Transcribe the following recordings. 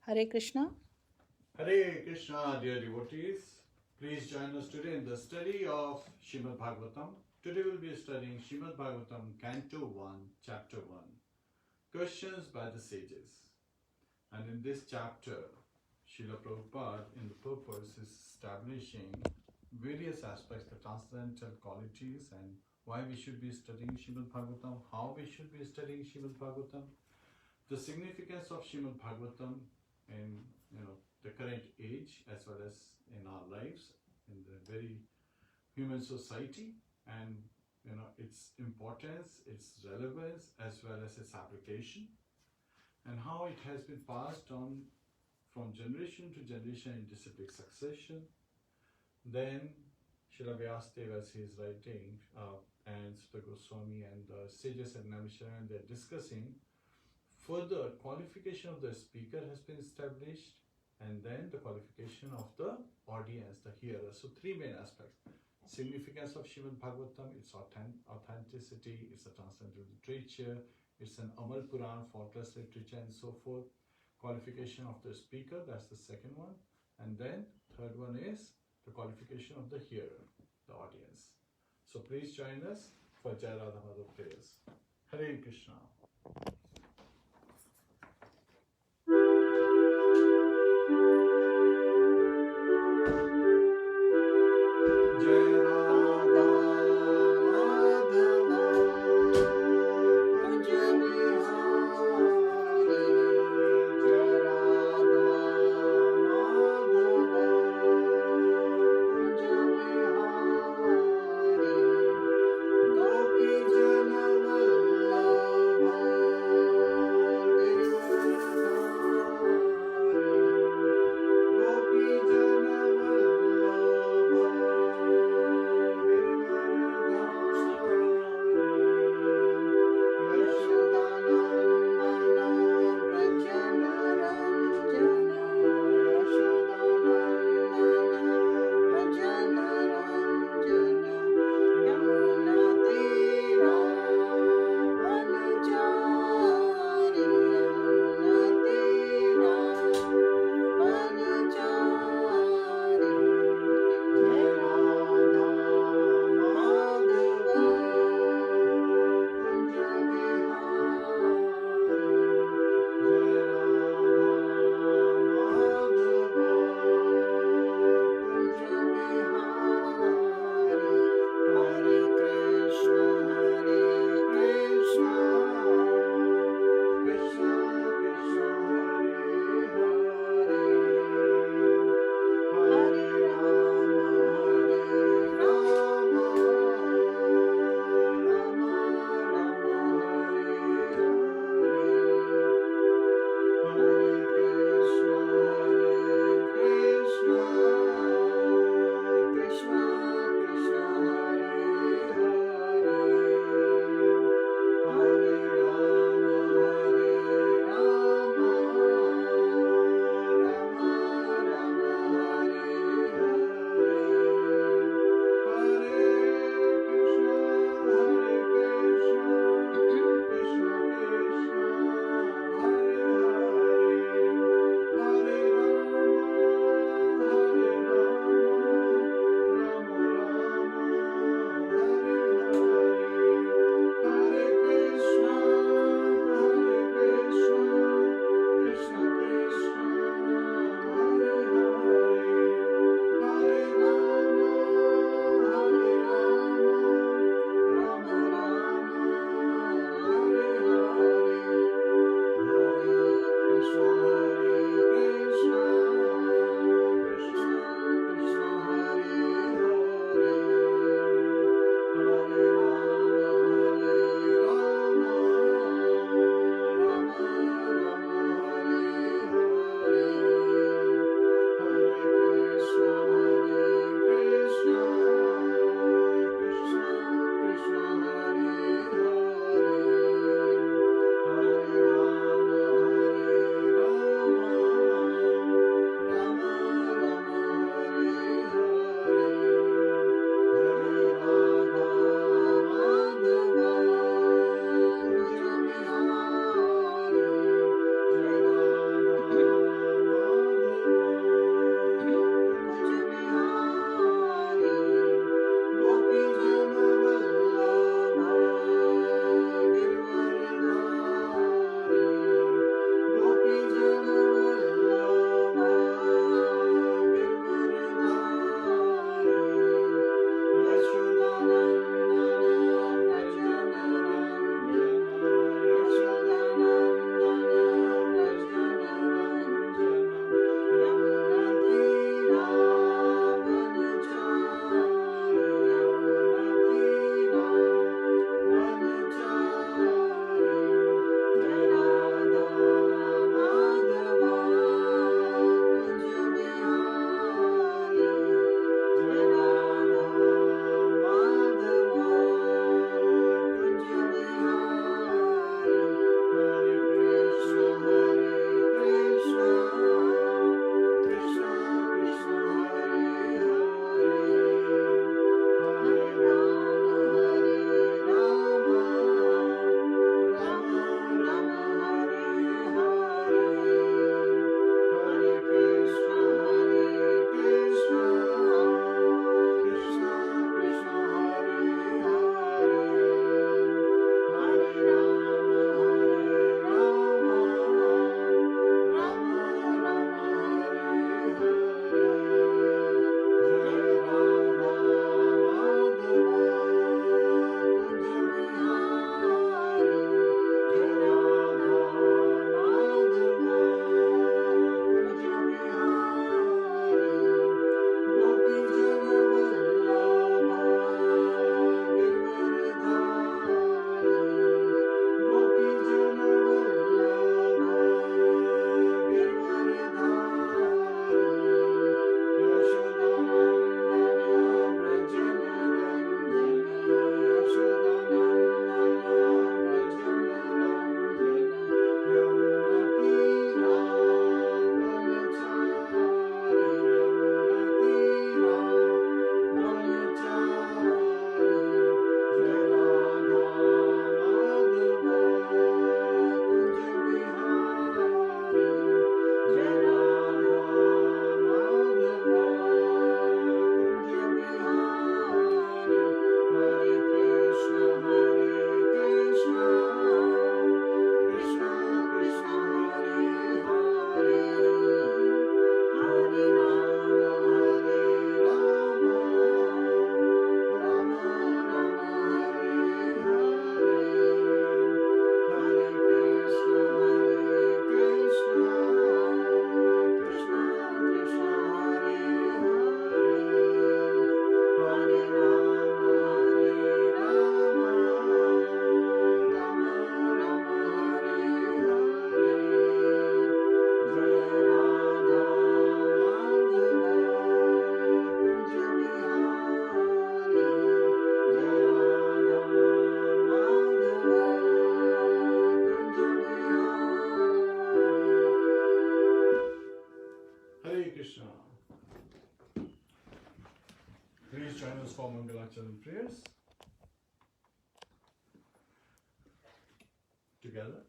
Hare Krishna. Hare Krishna, dear devotees. Please join us today in the study of Srimad Bhagavatam. Today we'll be studying Srimad Bhagavatam Canto 1, Chapter 1, Questions by the Sages. And in this chapter, Srila Prabhupada in the purpose is establishing various aspects, the transcendental qualities, and why we should be studying Srimad Bhagavatam, how we should be studying Srimad Bhagavatam, the significance of Srimad Bhagavatam in the current age as well as in our lives in the very human society, and its importance, its relevance, as well as its application, and how it has been passed on from generation to generation in disciplic succession. Then Srila Vyasadeva, as he is writing, and Sutta Goswami and the sages at Naimisharanya, they are discussing further qualification of the speaker has been established, and then the qualification of the audience, the hearer. So three main aspects: significance of Srimad Bhagavatam, its authenticity, it's a transcendental literature, it's an Amal Puran, faultless literature, and so forth. Qualification of the speaker, that's the second one. And then third one is the qualification of the hearer, the audience. So please join us for Jai Radha Madhav prayers. Hare Krishna. us for Mangalacharan prayers. Together.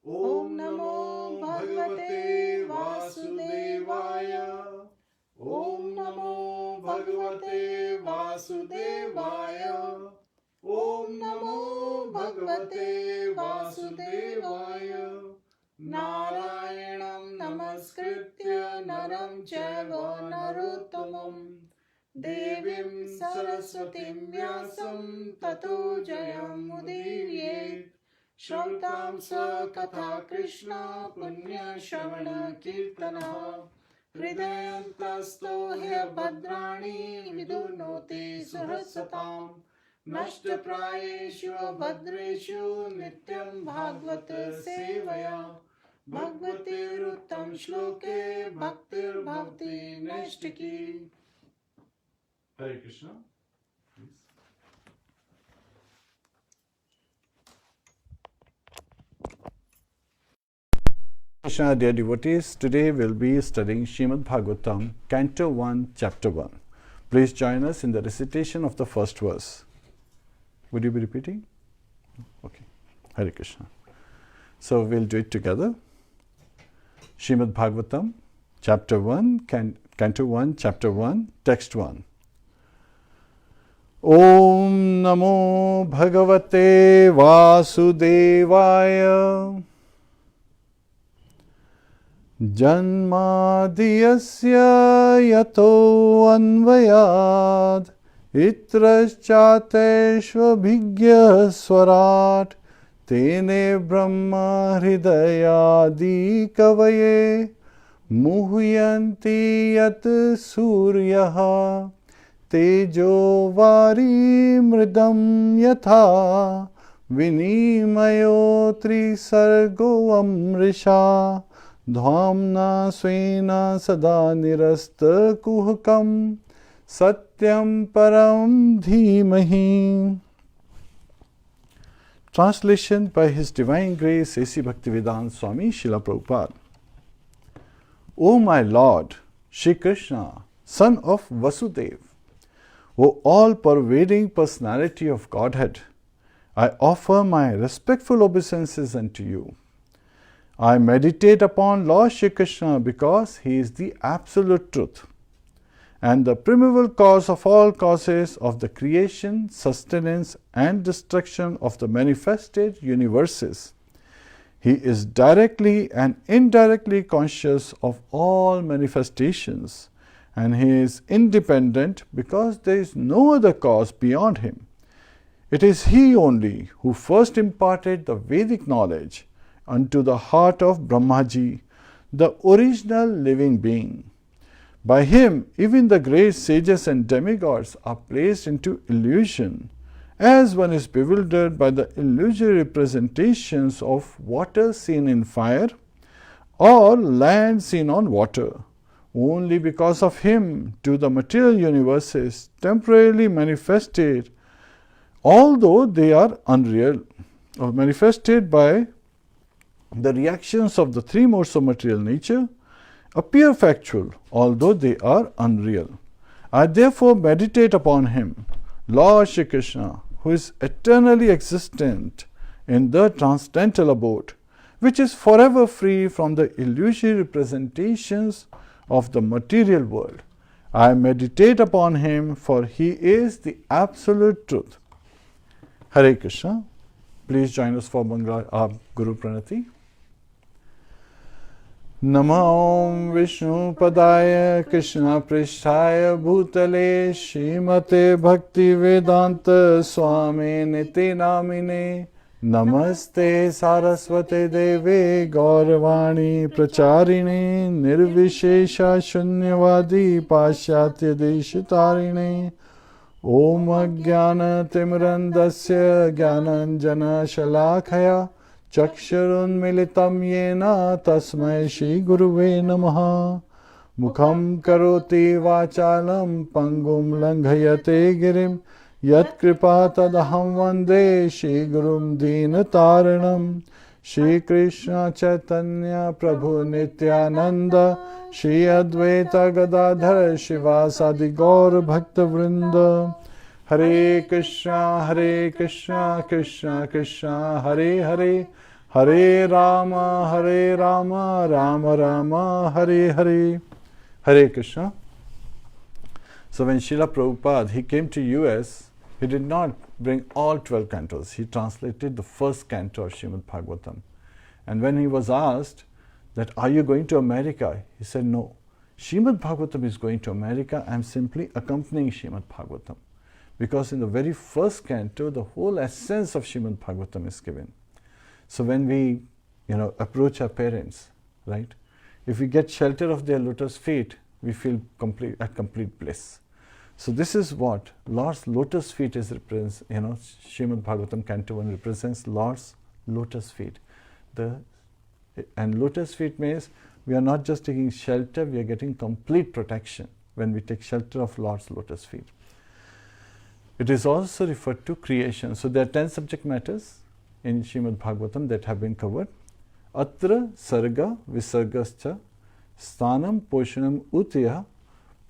Om Namo Bhagavate Vasudevaya. Om Namo Bhagavate Vasudevaya. Om Namo Bhagavate Vasudevaya. Narayanam Namaskritya Naram Chaiva Narottamam Devim Saraswatim Vyasam Tato Jayam Udiryet. Shrotam sa katha Kṛṣṇa punya shravana kirtana hridayantasto he bhadrani vidurnoti suhasatam nashta prayeshu bhadreshu nityam bhagavata sevaya bhagavate ruttam shloke bhaktir bhavati nashtaki. Hare Kṛṣṇa. Kṛṣṇa, dear devotees, today we'll be studying Srimad Bhagavatam Canto 1, Chapter 1. Please join us in the recitation of the first verse. Would you be repeating? Okay. Hare Kṛṣṇa. So we'll do it together. Srimad Bhagavatam, Chapter 1, Canto 1, Chapter 1, Text 1. Om Namo Bhagavate Vasudevaya. Janmadiyasya yato anvayad itraschateshvabhigya swarat tene brahma hridayadi kavaye muhyanti yat suryaha tejo vari mridam yatha vinimayo trisargo amrisha Dhamna svena sada nirasta kuhakam satyam param dhimahi. Translation by His Divine Grace A.C. Bhaktivedanta Swami Srila Prabhupada. O my Lord, Shri Kṛṣṇa, son of Vasudeva, O all-pervading personality of Godhead, I offer my respectful obeisances unto you. I meditate upon Lord Shri Kṛṣṇa because He is the absolute truth and the primeval cause of all causes of the creation, sustenance and destruction of the manifested universes. He is directly and indirectly conscious of all manifestations, and He is independent because there is no other cause beyond Him. It is He only who first imparted the Vedic knowledge unto the heart of Brahmaji, the original living being. By Him, even the great sages and demigods are placed into illusion, as one is bewildered by the illusory representations of water seen in fire or land seen on water. Only because of Him do the material universes temporarily manifested, although they are unreal, or manifested by the reactions of the three modes of material nature, appear factual, although they are unreal. I therefore meditate upon Him, Lord Shri Kṛṣṇa, who is eternally existent in the transcendental abode, which is forever free from the illusory representations of the material world. I meditate upon Him, for He is the absolute truth. Hare Kṛṣṇa. Please join us for Guru Pranati. Namo Vishnu Padaya Krishna Pristhaya Bhutale Srimate Bhakti Vedanta Swami Niti Namine Namaste Saraswate Deve Gauravani Pracharine Nirvishesha Shunyavadi Pashyatya Deshitarine Om Jnana Timirandasya Jnananjana Shalakaya Chakshurun militam yena tasmai Shri Guruve namaha. Mukham karoti vachalam pangum langhayate girim yat kripa tadaham vande Shri Gurum dina taranam Shri Kṛṣṇa Chaitanya Prabhu Nityananda, Shri Advaita Gadadhara Shivasadi Gaur Bhakta Vrinda. Hare Kṛṣṇa, Krishna Krishna, Hare Hare, Hare Rama, Rama Rama, Hare Hare. Hare Krishna. So when Srila Prabhupada, he came to US, he did not bring all 12 cantos. He translated the first canto of Srimad Bhagavatam. And when he was asked that, are you going to America? He said, no. Srimad Bhagavatam is going to America. I am simply accompanying Srimad Bhagavatam. Because in the very first canto, the whole essence of Srimad Bhagavatam is given. So when we, approach our parents, right? If we get shelter of their lotus feet, we feel at complete bliss. So this is what Lord's lotus feet is represents. Srimad Bhagavatam Canto 1 represents Lord's lotus feet. And lotus feet means we are not just taking shelter, we are getting complete protection when we take shelter of Lord's lotus feet. It is also referred to creation. So there are 10 subject matters in Srimad Bhagavatam that have been covered. Atra sarga visargascha sthanam poshanam utya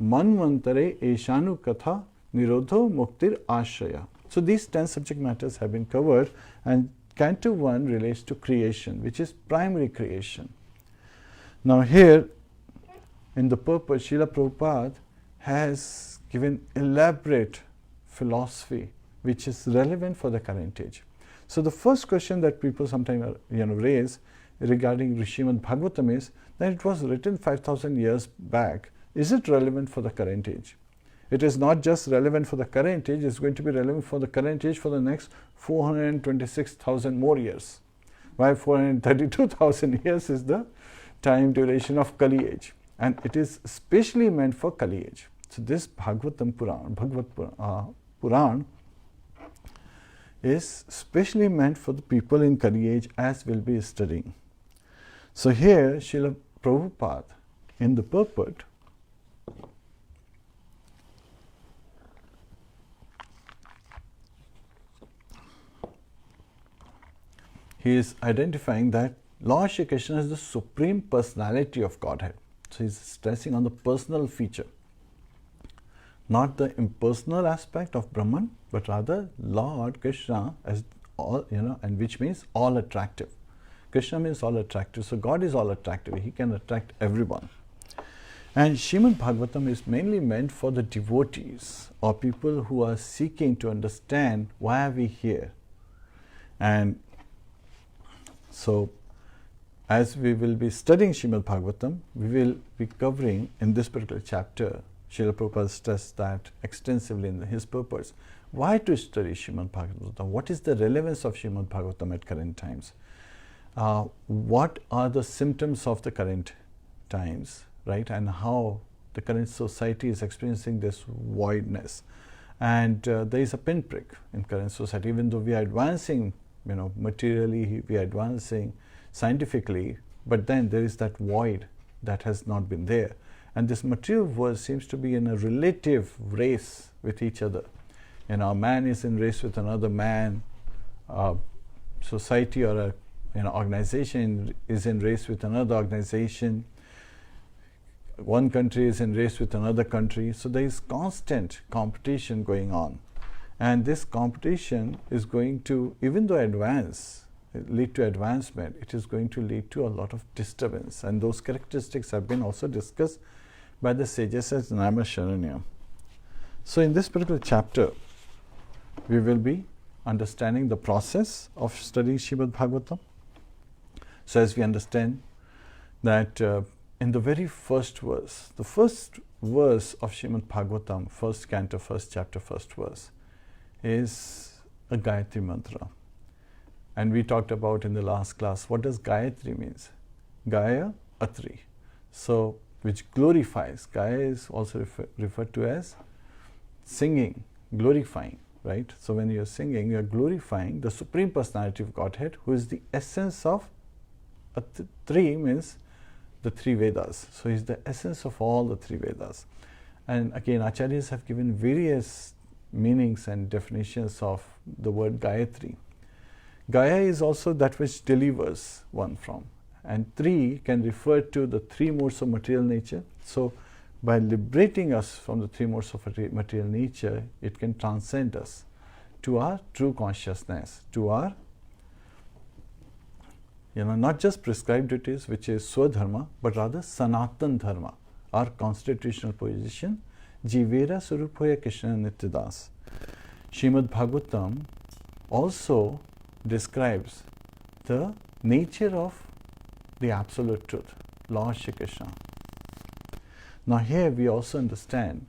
manvantare eshanu katha nirodho muktir ashraya. So these 10 subject matters have been covered, and Canto 1 relates to creation, which is primary creation. Now here in the purpose, Srila Prabhupada has given elaborate philosophy which is relevant for the current age. So the first question that people sometimes raise regarding Srimad Bhagavatam is that it was written 5,000 years back. Is it relevant for the current age? It is not just relevant for the current age, it's going to be relevant for the current age for the next 426,000 more years. Why 432,000 years is the time duration of Kali age, and it is specially meant for Kali age. So this Bhagavatam Puran is specially meant for the people in Kali age, as we'll be studying. So here Srila Prabhupada in the purport he is identifying that Lord Shri Krishna is the Supreme Personality of Godhead. So he is stressing on the personal feature, not the impersonal aspect of Brahman, but rather Lord Krishna as all, and which means all attractive. Krishna means all attractive, so God is all attractive. He can attract everyone. And Srimad Bhagavatam is mainly meant for the devotees or people who are seeking to understand why are we here. And so, as we will be studying Srimad Bhagavatam, we will be covering in this particular chapter, Srila Prabhupada stressed that extensively in his purpose. Why to study Srimad Bhagavatam? What is the relevance of Srimad Bhagavatam at current times? What are the symptoms of the current times, right? And how the current society is experiencing this voidness. And there is a pinprick in current society. Even though we are advancing, materially, we are advancing scientifically, but then there is that void that has not been there. And this material world seems to be in a relative race with each other. A man is in race with another man, society or an organization is in race with another organization, one country is in race with another country. So there is constant competition going on. And this competition is going to, even though lead to advancement, it is going to lead to a lot of disturbance. And those characteristics have been also discussed by the sages as Nama Sharanya. So in this particular chapter, we will be understanding the process of studying Srimad Bhagavatam. So as we understand that in the very first verse, the first verse of Srimad Bhagavatam, first canto, first chapter, first verse, is a Gayatri mantra. And we talked about in the last class, what does Gayatri means? Gaya Atri. So, which glorifies. Gaya is also referred to as singing, glorifying, right? So when you are singing, you are glorifying the Supreme Personality of Godhead, who is the essence of three, means the three Vedas. So he is the essence of all the three Vedas. And again, Acharyas have given various meanings and definitions of the word Gayatri. Gaya is also that which delivers one from. And 3 can refer to the 3 modes of material nature. So, by liberating us from the 3 modes of material nature, it can transcend us to our true consciousness, to our, not just prescribed duties, which is Swadharma, but rather Sanatan Dharma, our constitutional position, Jivera Suruphoya Kṛṣṇa Nityadas. Srimad Bhagavatam also describes the nature of the absolute truth, Lord Shri Kṛṣṇa. Now here we also understand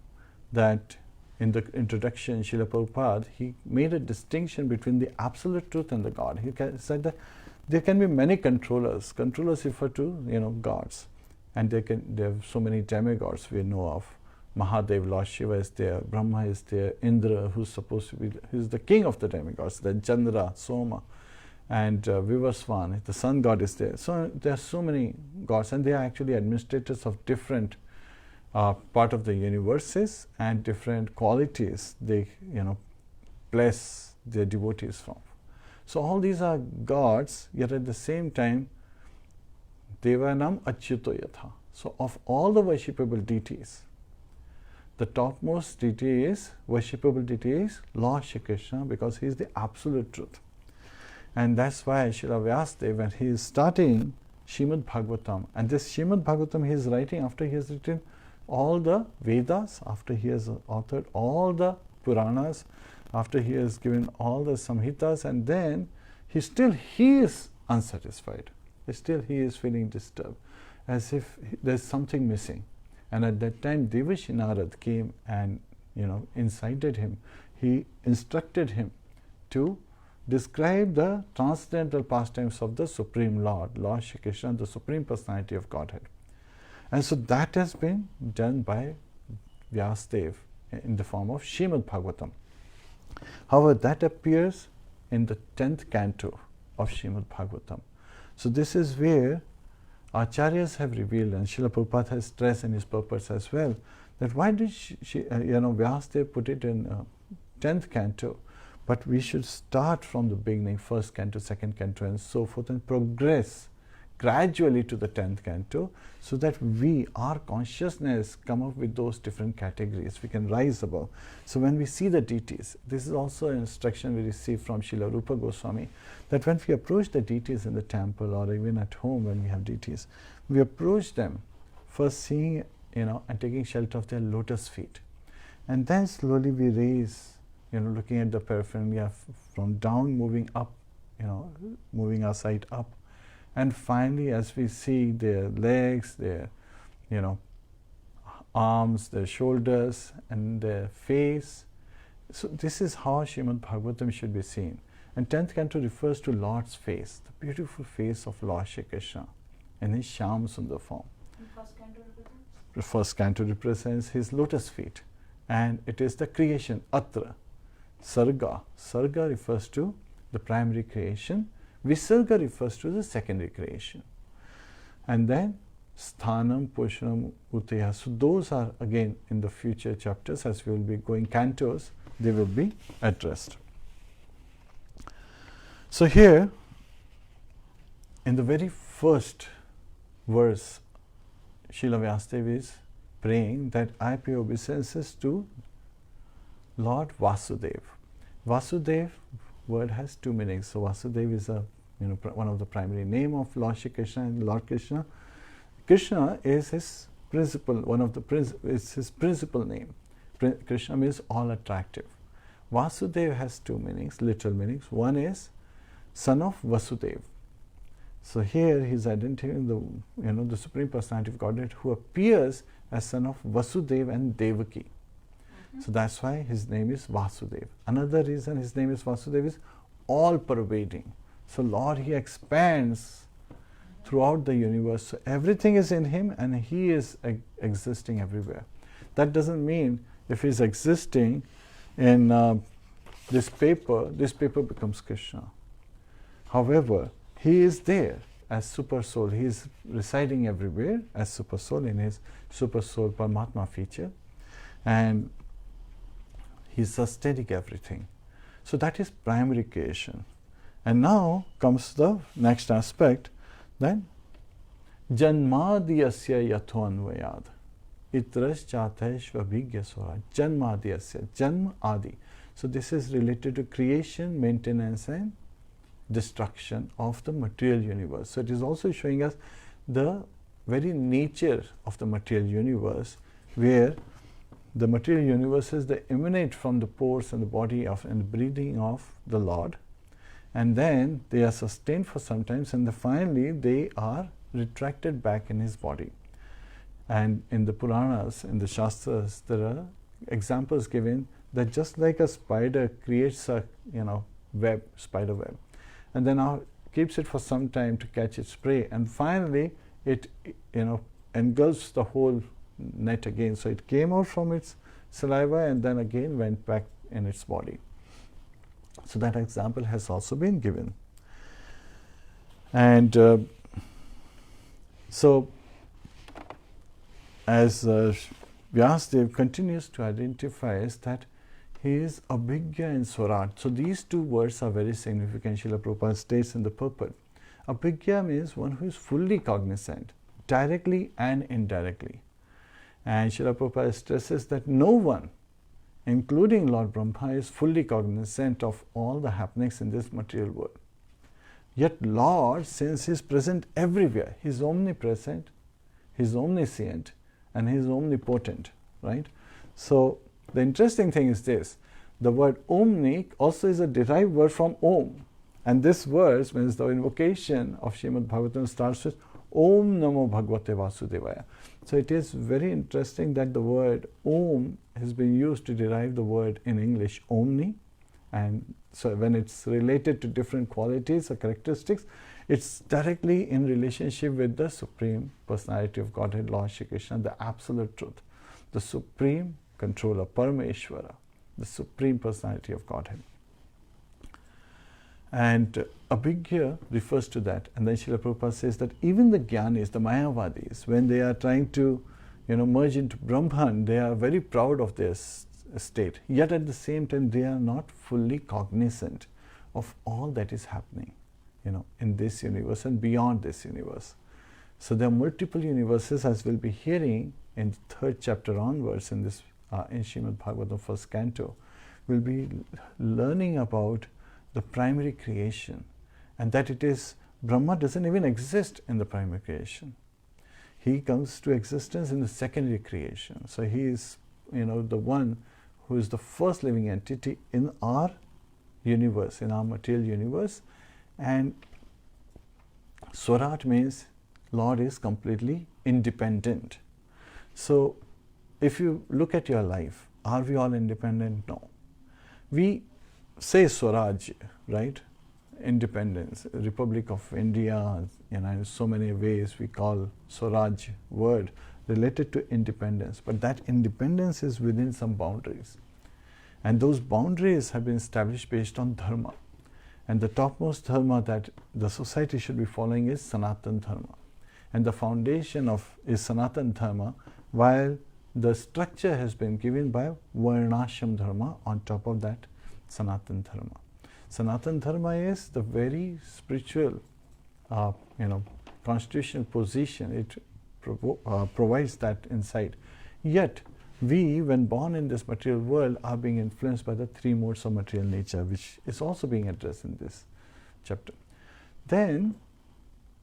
that in the introduction, Srila Prabhupada, he made a distinction between the absolute truth and the God. He said that there can be many controllers. Controllers refer to, gods. And there are so many demigods we know of. Mahadev, Lord Shiva is there, Brahma is there, Indra, who's supposed to be, who's the king of the demigods, then Chandra, Soma, and Vivasvan, the sun god is there. So there are so many gods, and they are actually administrators of different part of the universes and different qualities they, bless their devotees from. So all these are gods, yet at the same time, Devanam Achyuto Yatha. So of all the worshipable deities, the topmost deity is, worshipable deity is Lord Shri Kṛṣṇa, because he is the absolute truth. And that's why Srila Vyasadeva, when he is starting Srimad Bhagavatam, and this Srimad Bhagavatam he is writing after he has written all the Vedas, after he has authored all the Puranas, after he has given all the Samhitas, and then he is unsatisfied. Still he is feeling disturbed, as if there's something missing. And at that time, Devashi Narad came and, incited him. He instructed him to describe the transcendental pastimes of the Supreme Lord, Lord Shri Kṛṣṇa, the Supreme Personality of Godhead. And so that has been done by Vyasadeva in the form of Srimad Bhagavatam. However, that appears in the 10th canto of Srimad Bhagavatam. So this is where Acharyas have revealed, and Srila Prabhupada has stressed in his purpose as well, that why did Vyasadeva put it in 10th canto, but we should start from the beginning, 1st canto, 2nd canto, and so forth, and progress gradually to the 10th canto, so that our consciousness come up with those different categories. We can rise above. So when we see the deities, this is also an instruction we receive from Srila Rupa Goswami, that when we approach the deities in the temple or even at home when we have deities, we approach them first seeing, and taking shelter of their lotus feet. And then slowly we raise, looking at the paraphernalia from down, moving up, moving our sight up. And finally, as we see their legs, their, arms, their shoulders, and their face. So this is how Srimad Bhagavatam should be seen. And 10th canto refers to Lord's face, the beautiful face of Lord Shri Kṛṣṇa in his Shyam Sundar form. The first canto represents his lotus feet, and it is the creation, Atra, Sarga. Sarga refers to the primary creation. Visarga refers to the secondary creation. And then Sthanam, Poshanam, Utaya. So those are again in the future chapters, as we will be going cantos, they will be addressed. So here, in the very first verse, Srila Vyasadeva is praying that I pay obeisances to Lord Vasudeva. Vasudeva word has 2 meanings. So Vasudeva is one of the primary name of Lord Shri Kṛṣṇa and Lord Kṛṣṇa. Kṛṣṇa is his principal, is his principal name. Kṛṣṇa means all attractive. Vasudeva has 2 meanings, literal meanings. One is son of Vasudeva. So here he is identifying the Supreme Personality of Godhead, who appears as son of Vasudeva and Devaki. So that's why his name is Vasudeva. Another reason his name is Vasudeva is all pervading. So Lord, he expands throughout the universe. So everything is in him and he is existing everywhere. That doesn't mean if he is existing in this paper becomes Kṛṣṇa. However, he is there as super soul. He is residing everywhere as super soul in his super soul Paramatma feature. And he is sustaining everything. So that is primary creation. And now comes the next aspect, that Janmadiyasya yathonvayad itras chateshva bhigyasvara Janmadiyasya, Janma Adi. So this is related to creation, maintenance and destruction of the material universe. So it is also showing us the very nature of the material universe, where the material universes, they emanate from the pores and the body of and the breathing of the Lord, and then they are sustained for some time, and finally they are retracted back in his body. And in the Puranas, in the Shastras, there are examples given that just like a spider creates a web, spider web, and then keeps it for some time to catch its prey, and finally it engulfs the whole net again. So it came out from its saliva and then again went back in its body. So that example has also been given. And so as Vyasadeva continues to identify is that he is Abhigya and Swarat. So these two words are very significant. Srila Prabhupada states in the purport. Abhigya means one who is fully cognizant, directly and indirectly. And Srila Prabhupada stresses that no one, including Lord Brahma, is fully cognizant of all the happenings in this material world. Yet Lord, since he is present everywhere, he is omnipresent, he is omniscient, and he is omnipotent, right? So the interesting thing is this, the word omni also is a derived word from Om. And this verse means the invocation of Srimad Bhagavatam starts with Om Namo Bhagavate Vasudevaya. So it is very interesting that the word Om has been used to derive the word in English Omni, and so when it's related to different qualities or characteristics, it's directly in relationship with the Supreme Personality of Godhead, Lord Shri Krishna, the Absolute Truth, the Supreme Controller, Parameshvara, the Supreme Personality of Godhead. And Abhigya refers to that. And then Srila Prabhupada says that even the Jnanis, the Mayavadis, when they are trying to merge into Brahman, they are very proud of their state. Yet at the same time, they are not fully cognizant of all that is happening in this universe and beyond this universe. So there are multiple universes, as we'll be hearing in the 3rd chapter onwards in this in Srimad Bhagavatam 1st Canto. We'll be learning about the primary creation, and that it is Brahma doesn't even exist in the primary creation. He comes to existence in the secondary creation. So he is the one who is the first living entity in our universe, in our material universe. And Swarat means Lord is completely independent. So if you look at your life, are we all independent? No. We say Swaraj, right? Independence, Republic of India, in so many ways we call Swaraj word related to independence. But that independence is within some boundaries. And those boundaries have been established based on dharma. And the topmost dharma that the society should be following is Sanatana Dharma. And the foundation is Sanatana Dharma, while the structure has been given by Varnashram Dharma on top of that Sanatana Dharma. Sanatana Dharma is the very spiritual, constitutional position. It provides that insight. Yet, we, when born in this material world, are being influenced by the 3 modes of material nature, which is also being addressed in this chapter. Then,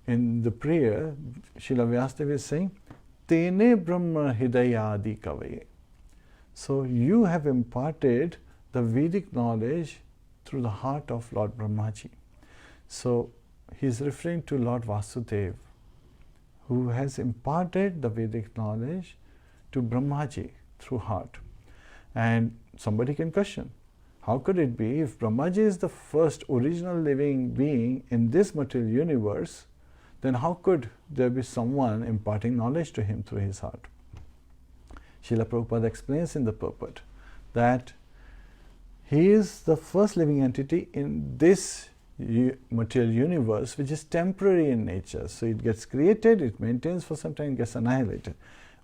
in the prayer, Srila Vyasadeva is saying, Tene Brahma Hidayadi Kavaye. So, you have imparted the Vedic knowledge through the heart of Lord Brahmaji. So, he is referring to Lord Vasudeva, who has imparted the Vedic knowledge to Brahmaji through heart. And somebody can question, how could it be if Brahmaji is the first original living being in this material universe, then how could there be someone imparting knowledge to him through his heart? Srila Prabhupada explains in the purport that he is the first living entity in this material universe, which is temporary in nature. So it gets created, it maintains for some time, gets annihilated.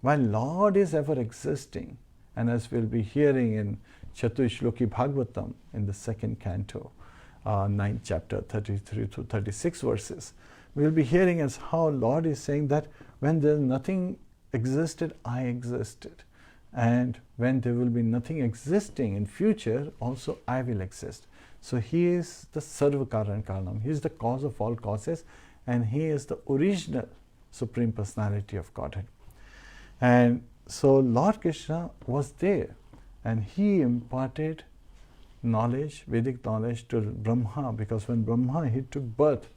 While Lord is ever existing, and as we'll be hearing in Chaturshloki Bhagavatam in the 2nd canto, 9th chapter, 33 to 36 verses. We'll be hearing as how Lord is saying that when there nothing existed, I existed. And when there will be nothing existing in future, also I will exist. So He is the Sarva Karan Karanam. He is the cause of all causes, and He is the original Supreme Personality of Godhead. And so Lord Krishna was there, and He imparted knowledge, Vedic knowledge to Brahma, because when Brahma, he took birth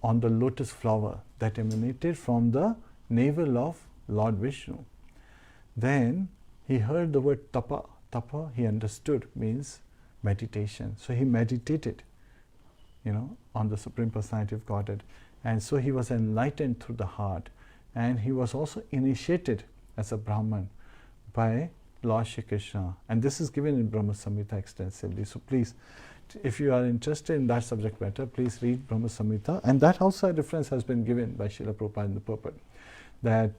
on the lotus flower that emanated from the navel of Lord Vishnu. Then he heard the word tapa. Tapa, he understood, means meditation. So he meditated, on the Supreme Personality of Godhead. And so he was enlightened through the heart. And he was also initiated as a Brahman by Lord Shri Krishna. And this is given in Brahma Samhita extensively. So please, if you are interested in that subject matter, please read Brahma Samhita. And that also a reference has been given by Srila Prabhupada in the purport, that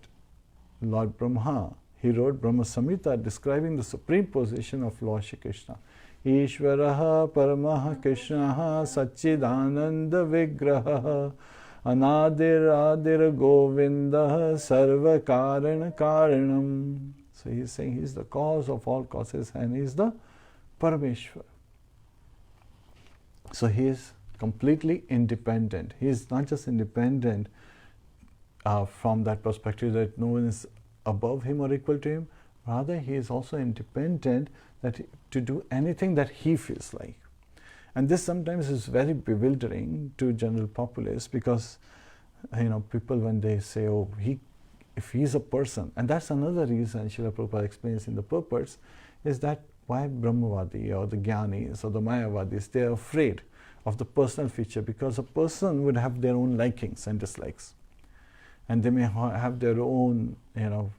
Lord Brahma, he wrote Brahma Samhita describing the supreme position of Lord Shri Krishna. Ishvaraha Paramaha Krishnaha Satchidananda Vigraha Anadir Adir Govinda Sarva Karana Karanam. So he is saying he is the cause of all causes, and he is the Parameshwar. So he is completely independent. He is not just independent from that perspective that no one is above him or equal to him. Rather, he is also independent to do anything that he feels like. And this sometimes is very bewildering to general populace, because people, when they say, oh, if he is a person, and that's another reason Srila Prabhupada explains in the purports, is that why Brahmavadi or the Jnanis or the Mayavadis, they are afraid of the personal feature, because a person would have their own likings and dislikes, and they may have their own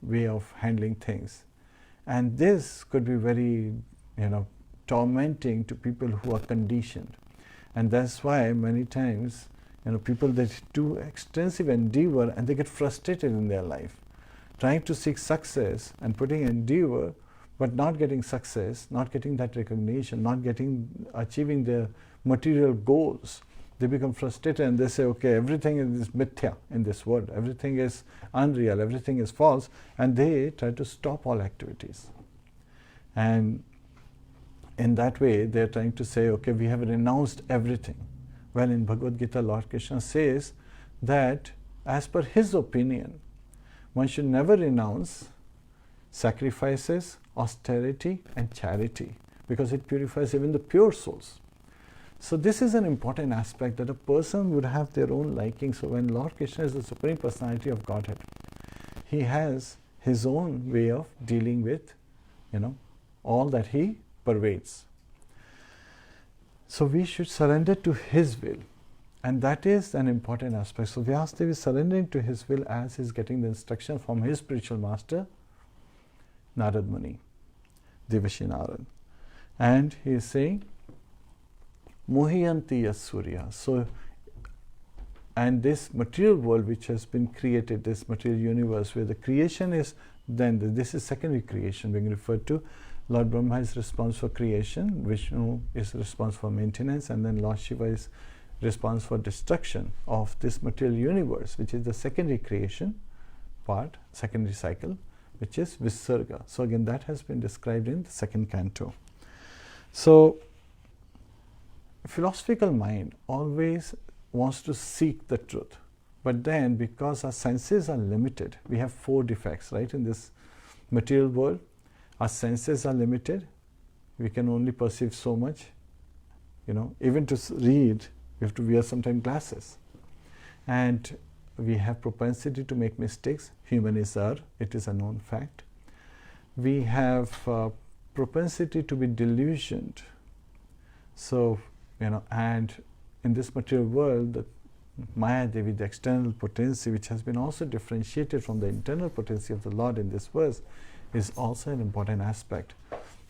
way of handling things, and this could be very tormenting to people who are conditioned. And that's why many times people that do extensive endeavor and they get frustrated in their life, trying to seek success and putting endeavor, but not getting success, not getting that recognition, not achieving their material goals. They become frustrated and they say, okay, everything is mithya in this world, everything is unreal, everything is false, and they try to stop all activities. And in that way, they are trying to say, okay, we have renounced everything. Well, in Bhagavad Gita, Lord Krishna says that as per his opinion, one should never renounce sacrifices, austerity, and charity, because it purifies even the pure souls. So this is an important aspect, that a person would have their own liking. So when Lord Krishna is the Supreme Personality of Godhead, he has his own way of dealing with, all that he pervades. So we should surrender to his will, and that is an important aspect. So Vyasadeva is surrendering to his will as he is getting the instruction from his spiritual master, Narad Muni, Devashi Narad. And he is saying, Mohiyanti Yasurya. So, and this material world which has been created, this material universe where the creation is, then this is secondary creation being referred to. Lord Brahma is responsible for creation, Vishnu is responsible for maintenance, and then Lord Shiva is responsible for destruction of this material universe, which is the secondary creation part, secondary cycle, which is Visarga. So again, that has been described in the second canto. So philosophical mind always wants to seek the truth, but then because our senses are limited, we have 4 defects, right? In this material world, our senses are limited. We can only perceive so much. Even to read, we have to wear sometimes glasses. And we have propensity to make mistakes. Human is err, it is a known fact. We have propensity to be delusioned. So, and in this material world, the Maya Devi, the external potency, which has been also differentiated from the internal potency of the Lord in this verse, is also an important aspect,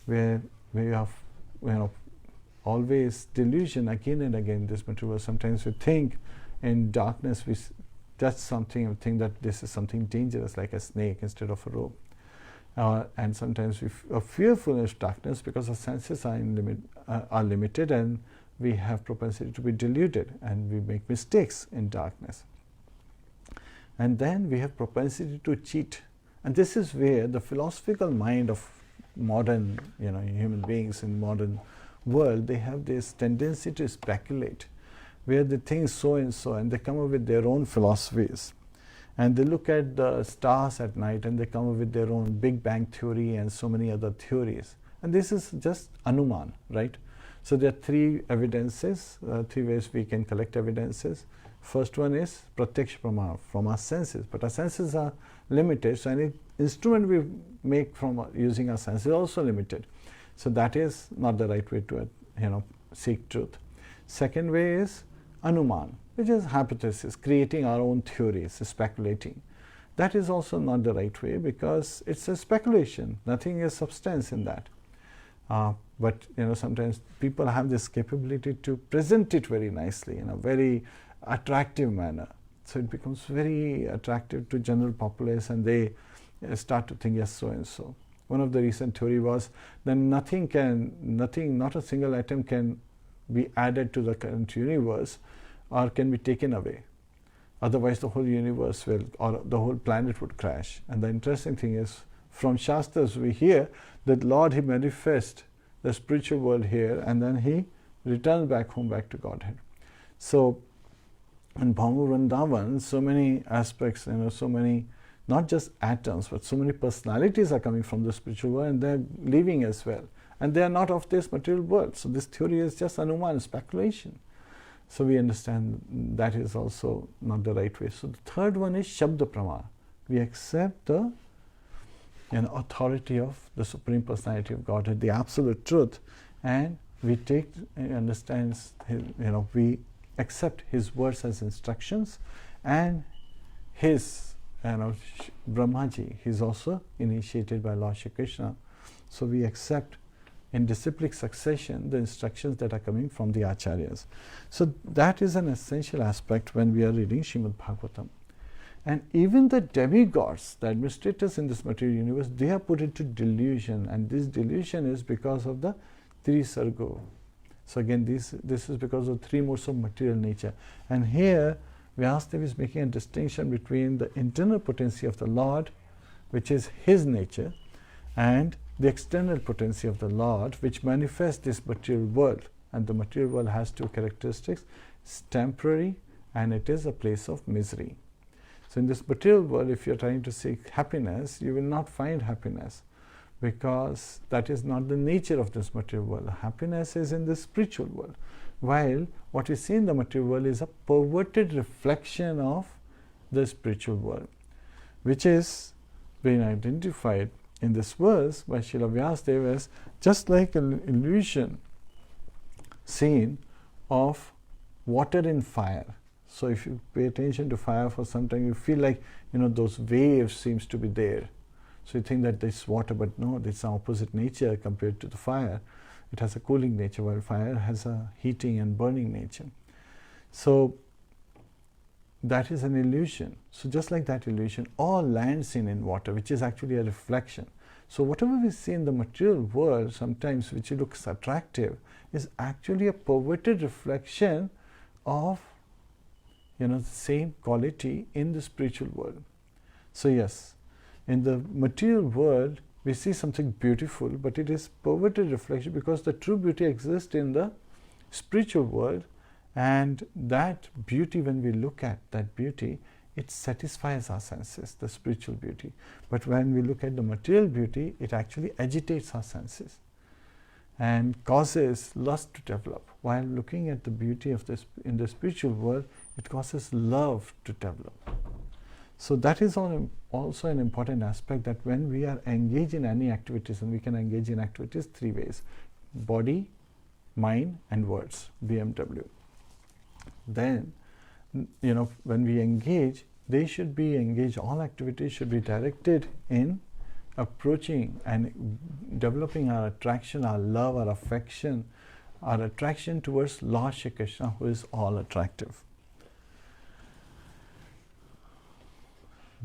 where we have always delusion again and again in this material world. Sometimes we think in darkness, we touch something and think that this is something dangerous, like a snake instead of a rope. And sometimes we are fearful of darkness because our senses are limited, and we have propensity to be deluded and we make mistakes in darkness. And then we have propensity to cheat. And this is where the philosophical mind of modern human beings in modern world, they have this tendency to speculate, where they think so and so, and they come up with their own philosophies. And they look at the stars at night and they come up with their own Big Bang theory and so many other theories. And this is just anuman, right? So there are three evidences, three ways we can collect evidences. First one is pratyaksha pramana, from our senses. But our senses are limited, so any instrument we make from using our senses is also limited. So that is not the right way to seek truth. Second way is anuman, which is hypothesis, creating our own theories, speculating. That is also not the right way, because it's a speculation. Nothing is substance in that. But sometimes people have this capability to present it very nicely in a very attractive manner. So it becomes very attractive to general populace, and they start to think, yes, so and so. One of the recent theory was that not a single atom can be added to the current universe or can be taken away. Otherwise the whole universe will, or the whole planet would crash. And the interesting thing is, from Shastras we hear that Lord, He manifests the spiritual world here and then He returns back home, back to Godhead. So in Bhamu Vrindavan, so many aspects, so many, not just atoms, but so many personalities are coming from the spiritual world, and they are leaving as well. And they are not of this material world. So this theory is just anuman, speculation. So we understand that is also not the right way. So the third one is Shabda Pramana. We accept the authority of the Supreme Personality of Godhead, the absolute truth, and we we accept His words as instructions, and His Brahmaji, he is also initiated by Lord Shri Kṛṣṇa. So we accept in disciplic succession the instructions that are coming from the Acharyas. So that is an essential aspect when we are reading Srimad Bhagavatam. And even the demigods, the administrators in this material universe, they are put into delusion, and this delusion is because of the Trisargo. So again, this is because of three modes of material nature. And here Vyasadeva is making a distinction between the internal potency of the Lord, which is His nature, and the external potency of the Lord, which manifests this material world. And the material world has two characteristics: it's temporary and it is a place of misery. So in this material world, if you are trying to seek happiness, you will not find happiness, because that is not the nature of this material world. Happiness is in the spiritual world, while what we see in the material world is a perverted reflection of the spiritual world, which is being identified in this verse by Srila Vyasadeva as just like an illusion scene of water in fire. So if you pay attention to fire for some time, you feel like those waves seems to be there. So you think that this water, but no, it's an opposite nature compared to the fire. It has a cooling nature, while fire has a heating and burning nature. So that is an illusion. So just like that illusion, all land seen in water, which is actually a reflection. So whatever we see in the material world, sometimes which looks attractive, is actually a perverted reflection of the same quality in the spiritual world. So yes, in the material world we see something beautiful, but it is perverted reflection, because the true beauty exists in the spiritual world, and that beauty, when we look at that beauty, it satisfies our senses, the spiritual beauty. But when we look at the material beauty, it actually agitates our senses and causes lust to develop. While looking at the beauty of this in the spiritual world, it causes love to develop. So that is also an important aspect, that when we are engaged in any activities, and we can engage in activities three ways: body, mind and words, BMW. Then when we engage, they should be engaged, all activities should be directed in approaching and developing our attraction, our love, our affection, our attraction towards Lord Shri Kṛṣṇa, who is all attractive.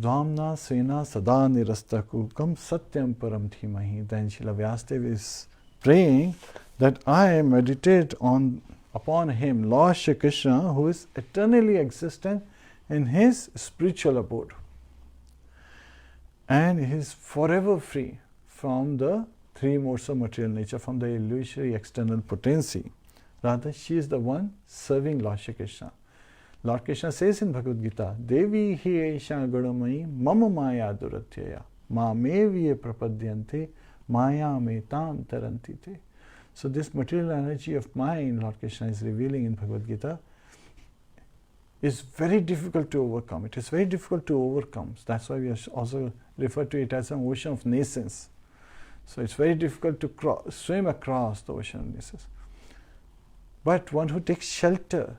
Dhamna Sena Sada Nirasta Kukam Satyam Param Dhimahi. Then Srila Vyasadeva is praying that I meditate on upon him Lord Shri Krishna, who is eternally existent in his spiritual abode. And he is forever free from the three modes of material nature, from the illusory external potency. Rather, she is the one serving Lord Shri Krishna. Lord Krishna says in Bhagavad Gita, Devi hi esha guramayi mama maya duratyaya ma meviye prapadyante maya metam tarantite. So this material energy of mine, Lord Krishna is revealing in Bhagavad Gita, is very difficult to overcome. It is very difficult to overcome. That's why we also refer to it as an ocean of nascence. So it's very difficult to swim across the ocean of nascence. But one who takes shelter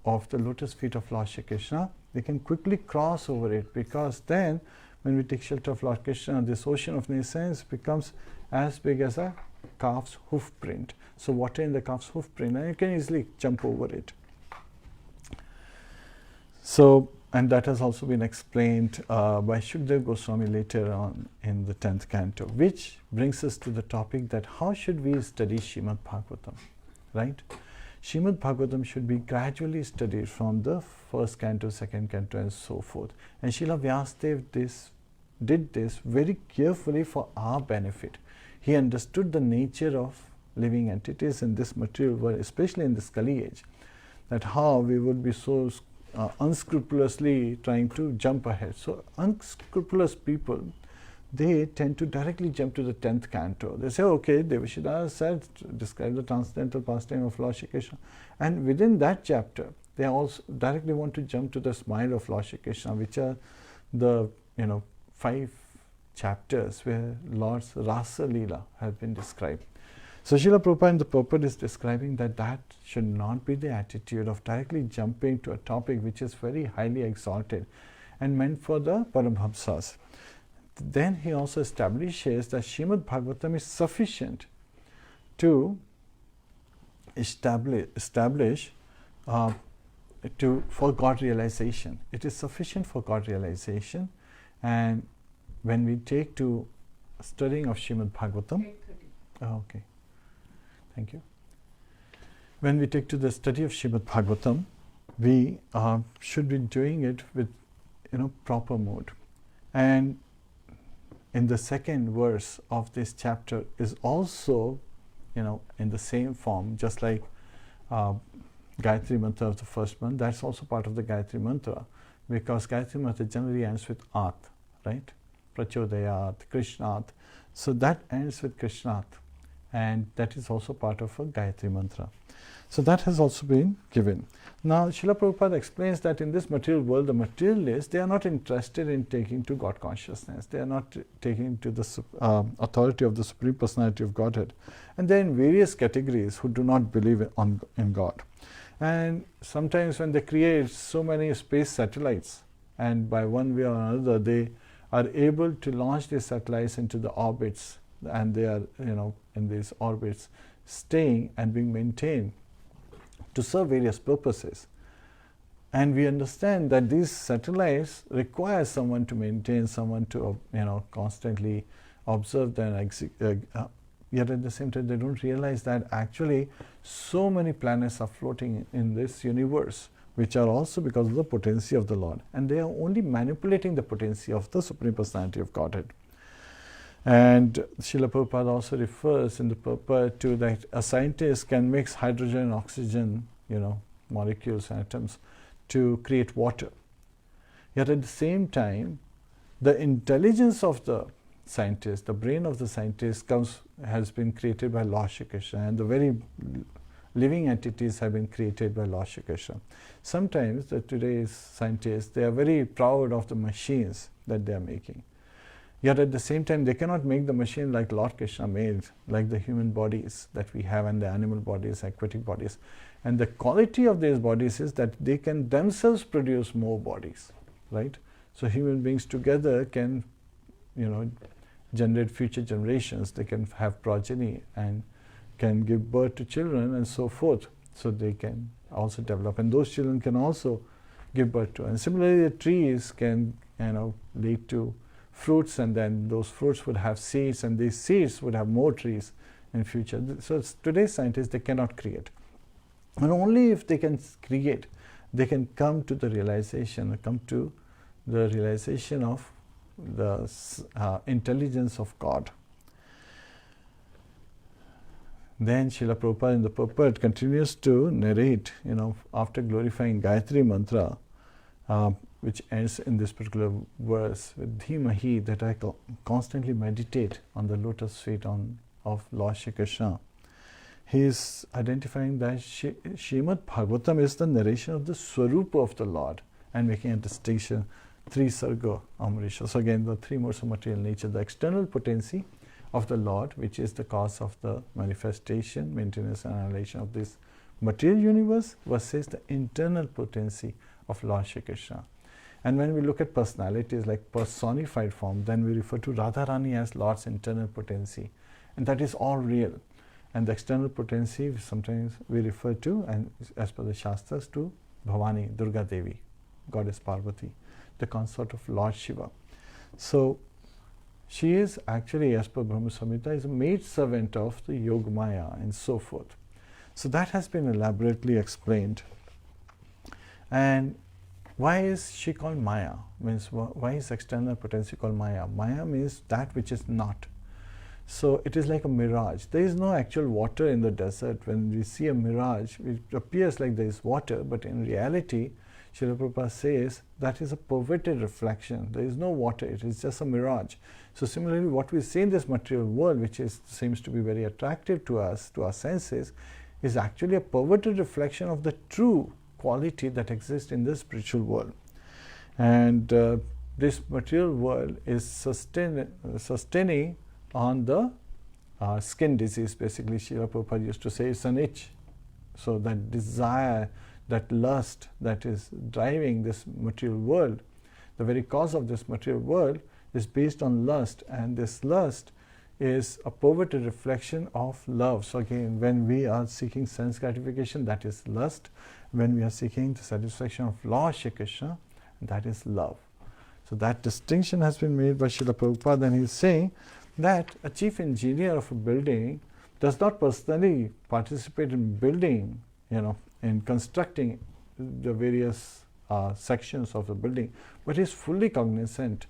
of the lotus feet of Lord Shri Krishna, they can quickly cross over it, because then when we take shelter of Lord Krishna, this ocean of nascence becomes as big as a calf's hoof print. So water in the calf's hoof print, and you can easily jump over it. So, and that has also been explained by Shukdev Goswami later on in the 10th canto, which brings us to the topic that how should we study Srimad Bhagavatam, right? Srimad Bhagavatam should be gradually studied from the first canto, second canto, and so forth. And Srila Vyasadeva did this very carefully for our benefit. He understood the nature of living entities in this material world, especially in this Kali age, that how we would be so unscrupulously trying to jump ahead. So unscrupulous people, they tend to directly jump to the 10th canto. They say, okay, Devashiddhasa said, describe the transcendental pastime of Lord Shri Krishna. And within that chapter, they also directly want to jump to the smile of Lord Shri Krishna, which are the 5 chapters where Lord's Rasa Leela has been described. So Srila Prabhupada in the purport is describing that that should not be the attitude of directly jumping to a topic which is very highly exalted and meant for the Paramhamsas. Then he also establishes that Srimad Bhagavatam is sufficient to establish for God realization. It is sufficient for God realization. And when we take to studying of Srimad Bhagavatam, okay, thank you. When we take to the study of Srimad Bhagavatam, we should be doing it with proper mode. And in the second verse of this chapter is also in the same form, just like Gayatri Mantra of the first one. That's also part of the Gayatri Mantra, because Gayatri Mantra generally ends with At, right? Prachodayat, Kṛṣṇat. So that ends with Kṛṣṇat, and that is also part of a Gayatri Mantra. So that has also been given. Now, Srila Prabhupada explains that in this material world, the materialists, they are not interested in taking to God consciousness. They are not taking to the authority of the Supreme Personality of Godhead. And they are in various categories who do not believe in God. And sometimes when they create so many space satellites, and by one way or another, they are able to launch these satellites into the orbits, and they are, in these orbits, staying and being maintained to serve various purposes. And we understand that these satellites require someone to maintain, someone to constantly observe them, yet at the same time they don't realize that actually so many planets are floating in this universe, which are also because of the potency of the Lord, and they are only manipulating the potency of the Supreme Personality of Godhead. And Srila Prabhupada also refers in the purport to that a scientist can mix hydrogen and oxygen, molecules and atoms to create water. Yet at the same time, the intelligence of the scientist, the brain of the scientist has been created by Lord Shri Krishna, and the very living entities have been created by Lord Shri Krishna. Sometimes today's scientists, they are very proud of the machines that they are making. Yet at the same time, they cannot make the machine like Lord Krishna made, like the human bodies that we have and the animal bodies, aquatic bodies. And the quality of these bodies is that they can themselves produce more bodies, right? So human beings together can, generate future generations. They can have progeny and can give birth to children and so forth. So they can also develop, and those children can also give birth to. And similarly, the trees can, lead to fruits, and then those fruits would have seeds, and these seeds would have more trees in future. So today's scientists, they cannot create. And only if they can create, they can come to the realization of the intelligence of God. Then Srila Prabhupada in the purport continues to narrate, after glorifying Gayatri Mantra, which ends in this particular verse with Dhimahi, that I constantly meditate on the lotus feet of Lord Shri Krishna. He is identifying that Srimad Bhagavatam is the narration of the Swarupa of the Lord, and making a distinction, 3 Sarga Amrisha. So again, the 3 modes of material nature, the external potency of the Lord, which is the cause of the manifestation, maintenance and annihilation of this material universe, versus the internal potency of Lord Shri Krishna. And when we look at personalities like personified form, then we refer to Radharani as Lord's internal potency, and that is all real. And the external potency sometimes we refer to, and as per the Shastras, to Bhavani, Durga Devi, Goddess Parvati, the consort of Lord Shiva. So she is actually, as per Brahma Samhita, is a maid servant of the Yogamaya and so forth. So that has been elaborately explained. And why is she called Maya? Means why is external potency called Maya? Maya means that which is not. So it is like a mirage. There is no actual water in the desert. When we see a mirage, it appears like there is water, but in reality, Srila Prabhupada says that is a perverted reflection. There is no water, it is just a mirage. So similarly, what we see in this material world, which seems to be very attractive to us, to our senses, is actually a perverted reflection of the true quality that exists in the spiritual world. And this material world is sustaining on the skin disease. Basically, Srila Prabhupada used to say it's an itch. So that desire, that lust that is driving this material world, the very cause of this material world is based on lust, and this lust is a perverted reflection of love. So again, when we are seeking sense gratification, that is lust. When we are seeking the satisfaction of Lord Shri Krishna, that is love. So that distinction has been made by Srila Prabhupada, and he is saying that a chief engineer of a building does not personally participate in building, in constructing the various sections of the building, but is fully cognizant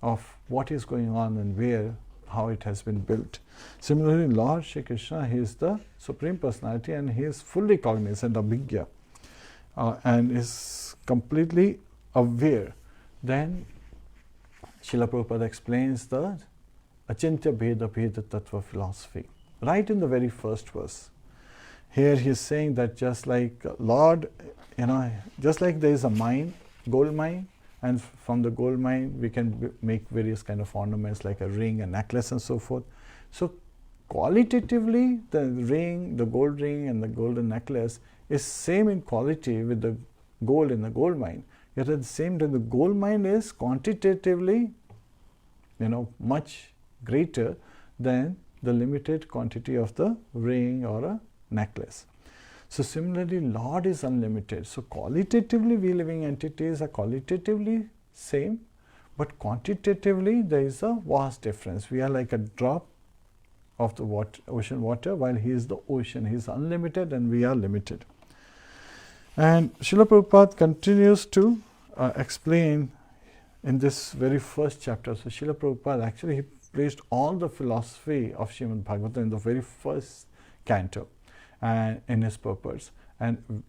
of what is going on and how it has been built. Similarly, Lord Shri Krishna, he is the Supreme Personality, and he is fully cognizant of Abhigya, and is completely aware. Then Srila Prabhupada explains the Achintya Bheda Bheda Tattva philosophy, right in the very first verse. Here he is saying that just like Lord, just like there is a mine, gold mine, and from the gold mine we can make various kind of ornaments like a ring, a necklace and so forth. So qualitatively, the ring, the gold ring and the golden necklace is same in quality with the gold in the gold mine. Yet at the same time, the gold mine is quantitatively, much greater than the limited quantity of the ring or a necklace. So similarly, Lord is unlimited. So qualitatively, we living entities are qualitatively same, but quantitatively there is a vast difference. We are like a drop of the ocean water, while he is the ocean. He is unlimited and we are limited. And Srila Prabhupada continues to explain in this very first chapter. So Srila Prabhupada actually he placed all the philosophy of Srimad Bhagavatam in the very first canto and in his purpose. And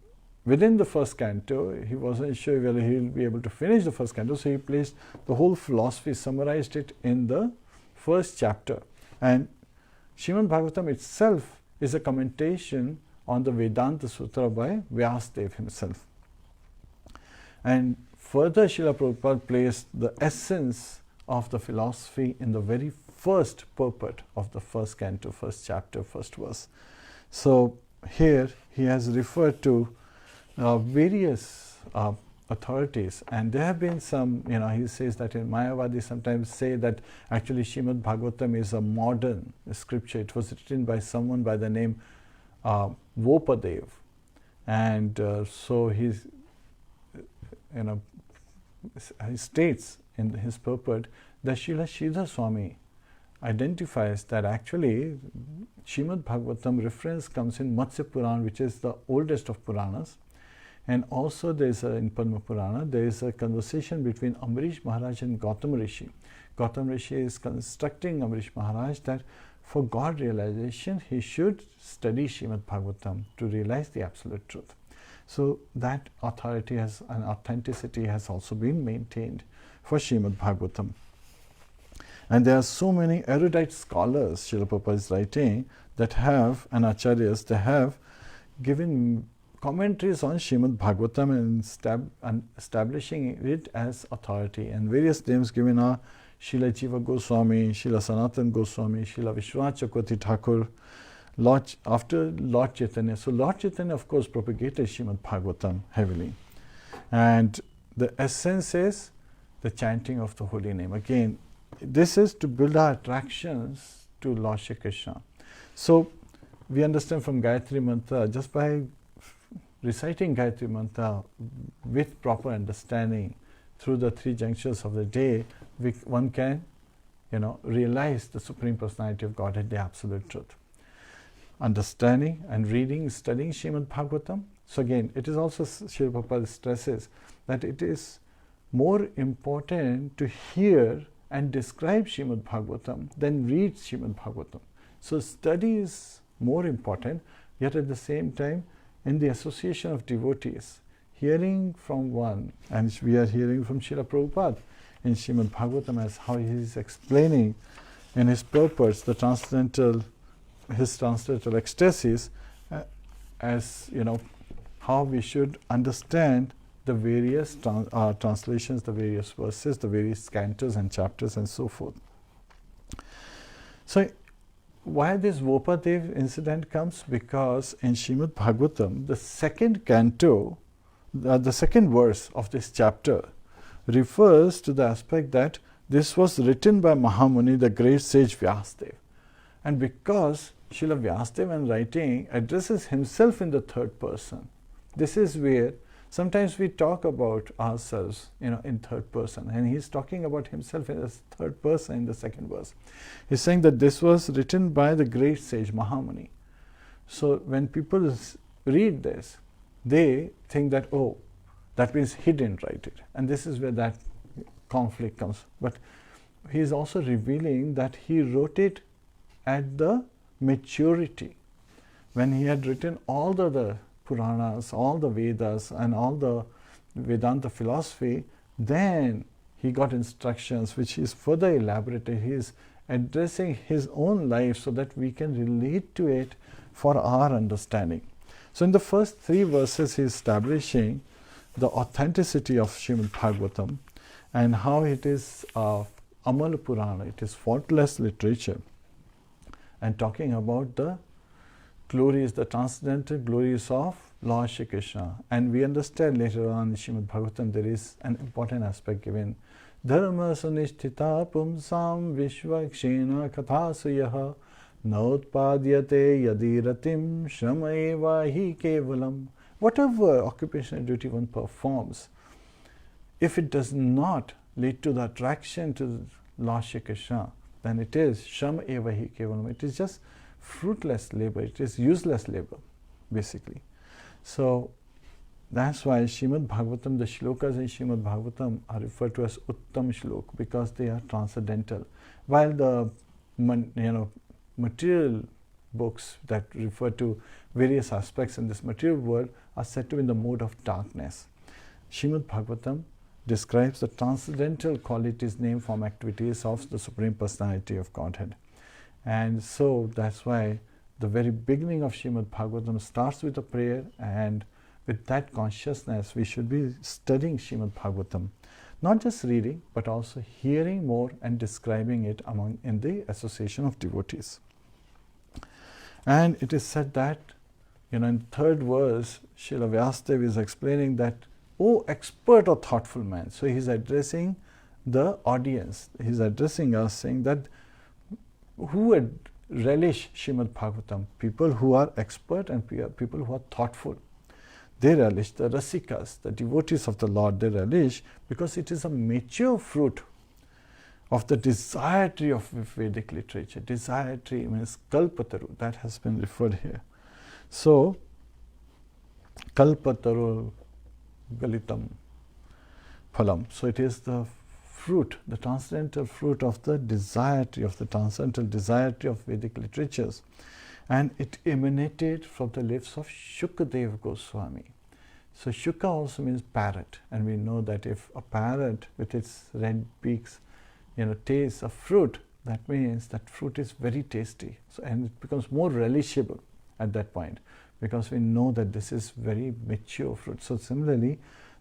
within the first canto, he wasn't sure whether he will be able to finish the first canto, so he placed the whole philosophy, summarized it in the first chapter. And Srimad Bhagavatam itself is a commentation on the Vedanta Sutra by Vyasadeva himself. And further, Srila Prabhupada placed the essence of the philosophy in the very first purport of the first canto, first chapter, first verse. So here he has referred to various authorities, and there have been some, he says that in Mayavadi sometimes say that actually Srimad Bhagavatam is a modern scripture. It was written by someone by the name Vopadev, and so he states in his purport that Srila Sridhar Swami identifies that actually Srimad Bhagavatam reference comes in Matsya Purana, which is the oldest of Puranas. And also there is in Padma Purana, there is a conversation between Ambarish Maharaj and Gautam Rishi. Gautam Rishi is instructing Ambarish Maharaj that for God realization, he should study Srimad Bhagavatam to realize the absolute truth. So that authority has and authenticity has also been maintained for Srimad Bhagavatam. And there are so many erudite scholars, Srila Prabhupada is writing, that have, and acharyas, they have given commentaries on Srimad Bhagavatam and establishing it as authority. And various names given are Srila Jiva Goswami, Srila Sanatana Goswami, Srila Vishwanath Chakravarti Thakur, after Lord Chaitanya. So Lord Chaitanya, of course, propagated Srimad Bhagavatam heavily. And the essence is the chanting of the holy name. Again, this is to build our attractions to Lord Shri Krishna. So we understand from Gayatri Mantra, just by reciting Gayatri Mantra with proper understanding through the three junctures of the day, one can, realize the Supreme Personality of Godhead, the absolute truth. Understanding and reading, studying Srimad Bhagavatam. So again, it is also, Srila Prabhupada stresses that it is more important to hear and describe Srimad Bhagavatam than read Srimad Bhagavatam. So study is more important, yet at the same time, in the association of devotees, hearing from one, and we are hearing from Srila Prabhupada in Srimad Bhagavatam as how he is explaining in his purpose the his transcendental ecstasies, as how we should understand the various translations, the various verses, the various cantos and chapters and so forth. So why this Vopadev incident comes? Because in Srimad Bhagavatam, the second canto, the second verse of this chapter refers to the aspect that this was written by Mahamuni, the great sage Vyasadeva. And because Srila Vyasadeva in writing addresses himself in the third person, this is where sometimes we talk about ourselves, in third person, and he's talking about himself in the third person in the second verse. He's saying that this was written by the great sage Mahamuni. So when people read this, they think that, oh, that means he didn't write it. And this is where that conflict comes. But he is also revealing that he wrote it at the maturity. When he had written all the other Puranas, all the Vedas and all the Vedanta philosophy, then he got instructions which is further elaborated. He is addressing his own life so that we can relate to it for our understanding. So in the first three verses he is establishing the authenticity of Srimad Bhagavatam and how it is Amal Purana, it is faultless literature, and talking about the glories, the transcendental glories of Lord Shri Krishna. And we understand later on in Srimad Bhagavatam there is an important aspect given. Dharma sunisthita pumsam vishvakshena kathasayaha nautpadyate yadiratim shramayeva hi kevalam. Whatever occupational duty one performs, if it does not lead to the attraction to Lord Shri Krishna, then it is shram eva hi kevalam. It is just fruitless labor, it is useless labor, basically. So that's why Srimad Bhagavatam, the shlokas in Srimad Bhagavatam are referred to as Uttam Shlok, because they are transcendental. While the material books that refer to various aspects in this material world are said to be in the mode of darkness, Srimad Bhagavatam describes the transcendental qualities, name, form, activities of the Supreme Personality of Godhead. And so that's why the very beginning of Srimad Bhagavatam starts with a prayer, and with that consciousness we should be studying Srimad Bhagavatam. Not just reading, but also hearing more and describing it in the association of devotees. And it is said that, in the third verse, Srila Vyasadeva is explaining that, oh, expert or thoughtful man. So he is addressing the audience. He is addressing us, saying that who would relish Srimad Bhagavatam? People who are expert and people who are thoughtful. They relish, the rasikas, the devotees of the Lord, they relish because it is a mature fruit of the desire tree of Vedic literature. Desire tree means kalpataru, that has been referred here. So, kalpataru galitam phalam. So, it is the fruit, the transcendental fruit of the desire tree, of the transcendental desire tree of Vedic literatures. And it emanated from the lips of Shukadeva Goswami. So, Shuka also means parrot, and we know that if a parrot with its red beaks, tastes a fruit, that means that fruit is very tasty. So, and it becomes more relishable at that point, because we know that this is very mature fruit. So, similarly,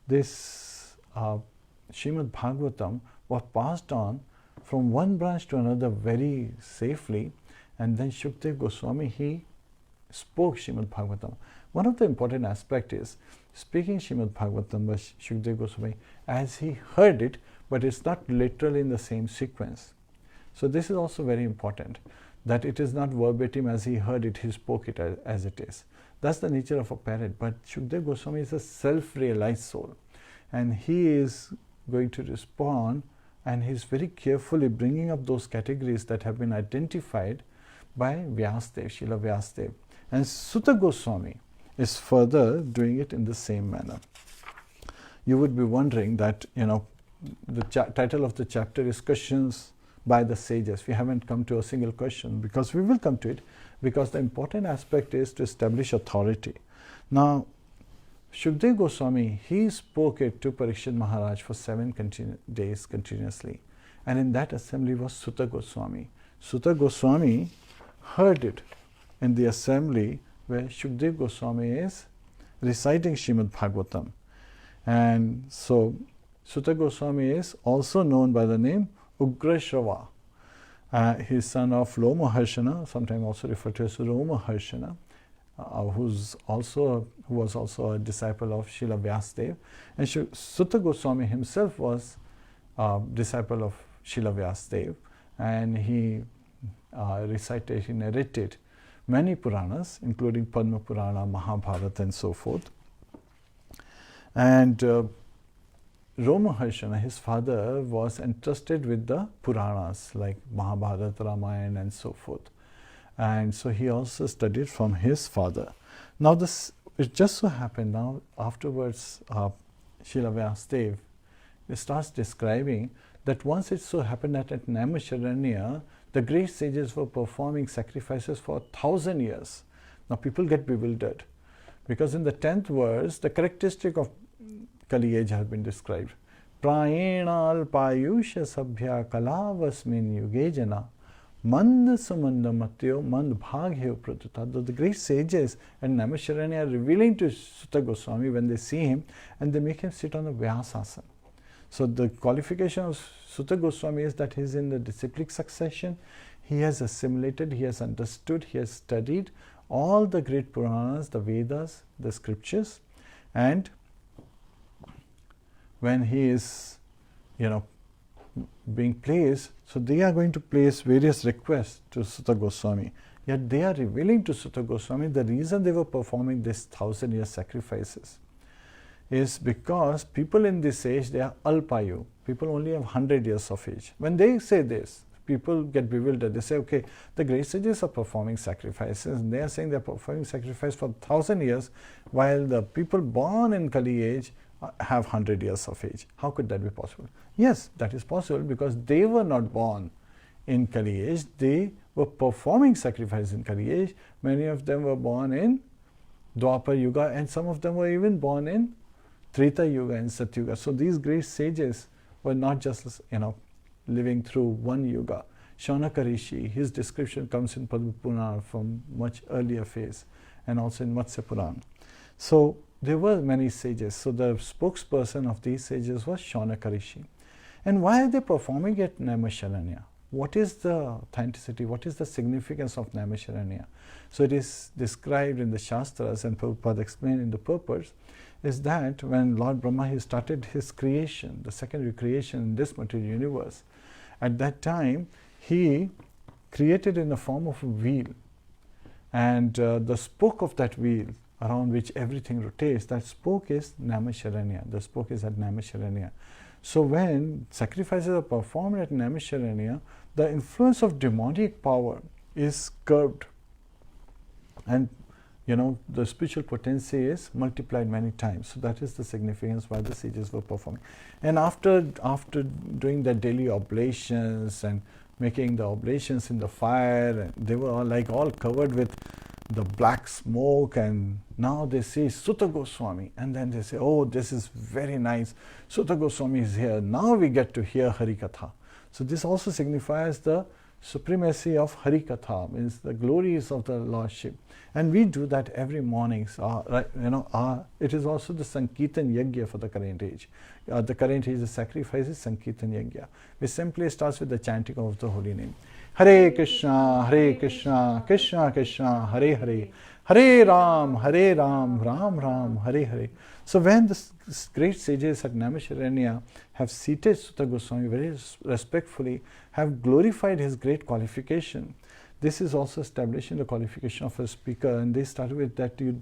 this Srimad Bhagavatam was passed on from one branch to another very safely, and then Shukadeva Goswami, he spoke Srimad Bhagavatam. One of the important aspects is speaking Srimad Bhagavatam by Shukadeva Goswami as he heard it, but it's not literally in the same sequence. So this is also very important, that it is not verbatim as he heard it, he spoke it as it is. That's the nature of a parrot. But Shukadeva Goswami is a self-realized soul, and he is going to respond, and he is very carefully bringing up those categories that have been identified by Vyasadeva, Srila Vyasadeva. And Suta Goswami is further doing it in the same manner. You would be wondering that, the title of the chapter is Questions by the Sages. We haven't come to a single question, because we will come to it, because the important aspect is to establish authority. Now, Shukadeva Goswami, he spoke it to Parikshit Maharaj for 7 days continuously. And in that assembly was Suta Goswami. Suta Goswami heard it in the assembly where Shukadeva Goswami is reciting Srimad Bhagavatam. And so, Suta Goswami is also known by the name Ugrashrava. He is son of Loma Harshana, sometimes also referred to as Roma Harshana, who was also a disciple of Srila Vyasadeva. And Suta Goswami himself was a disciple of Srila Vyasadeva, and he narrated many Puranas, including Padma Purana, Mahabharata, and so forth. And Roma Harshana, his father, was entrusted with the Puranas like Mahabharata, Ramayana, and so forth. And so he also studied from his father. Now it just so happened now afterwards Srila Vyasadeva starts describing that once it so happened that at Naimisharanya the great sages were performing sacrifices for 1,000 years. Now people get bewildered, because in the 10th verse the characteristic of Kali age has been described. Prayena alpayusha sabhya kalavasmin yugejana Mand Sumanda Matyo Mand Bhagyo Pratata. The great sages and Naimisharanya are revealing to Suta Goswami when they see him, and they make him sit on a Vyasasana. So the qualification of Suta Goswami is that he is in the disciplic succession. He has assimilated, he has understood, he has studied all the great Puranas, the Vedas, the scriptures, and when he is, being placed, so they are going to place various requests to Suta Goswami. Yet they are revealing to Suta Goswami the reason they were performing this 1,000-year sacrifices is because people in this age, they are alpayu. People only have 100 years of age. When they say this, people get bewildered. They say, okay, the great sages are performing sacrifices, and they are saying they are performing sacrifice for 1,000 years, while the people born in Kali age have 100 years of age. How could that be possible? Yes, that is possible because they were not born in Kali age. They were performing sacrifice in Kali age. Many of them were born in Dwapar Yuga, and some of them were even born in Treta Yuga and Satyuga. So these great sages were not just, living through one yuga. Shaunaka Rishi, his description comes in Padma Purana from much earlier phase, and also in Matsya Purana. So there were many sages. So the spokesperson of these sages was Shaunaka Rishi. And why are they performing at Naimisharanya? What is the authenticity? What is the significance of Naimisharanya? So it is described in the Shastras, and Prabhupada explained in the purport, is that when Lord Brahma, he started his creation, the secondary creation in this material universe, at that time he created in the form of a wheel, and the spoke of that wheel around which everything rotates, that spoke is Naimisharanya. The spoke is at Naimisharanya. So when sacrifices are performed at Naimisharanya, the influence of demonic power is curbed, and the spiritual potency is multiplied many times. So that is the significance why the sages were performing. And after doing the daily oblations and making the oblations in the fire, and they were all covered with the black smoke, and now they see Sutta Goswami, and then they say, oh, this is very nice, Sutta Goswami is here, now we get to hear Harikatha. So this also signifies the supremacy of Harikatha, means the glories of the Lordship. And we do that every morning. It is also the Sankirtan Yajna for the current age. The current age, the sacrifice is Sankirtan Yajna, which simply starts with the chanting of the holy name. Hare Kṛṣṇa, Krishna Krishna, Hare Hare, Hare Ram, Ram Ram, Hare Hare. So when the great sages at Naimisharanya have seated Sutta Goswami very respectfully, have glorified his great qualification, this is also establishing the qualification of a speaker, and they started with that you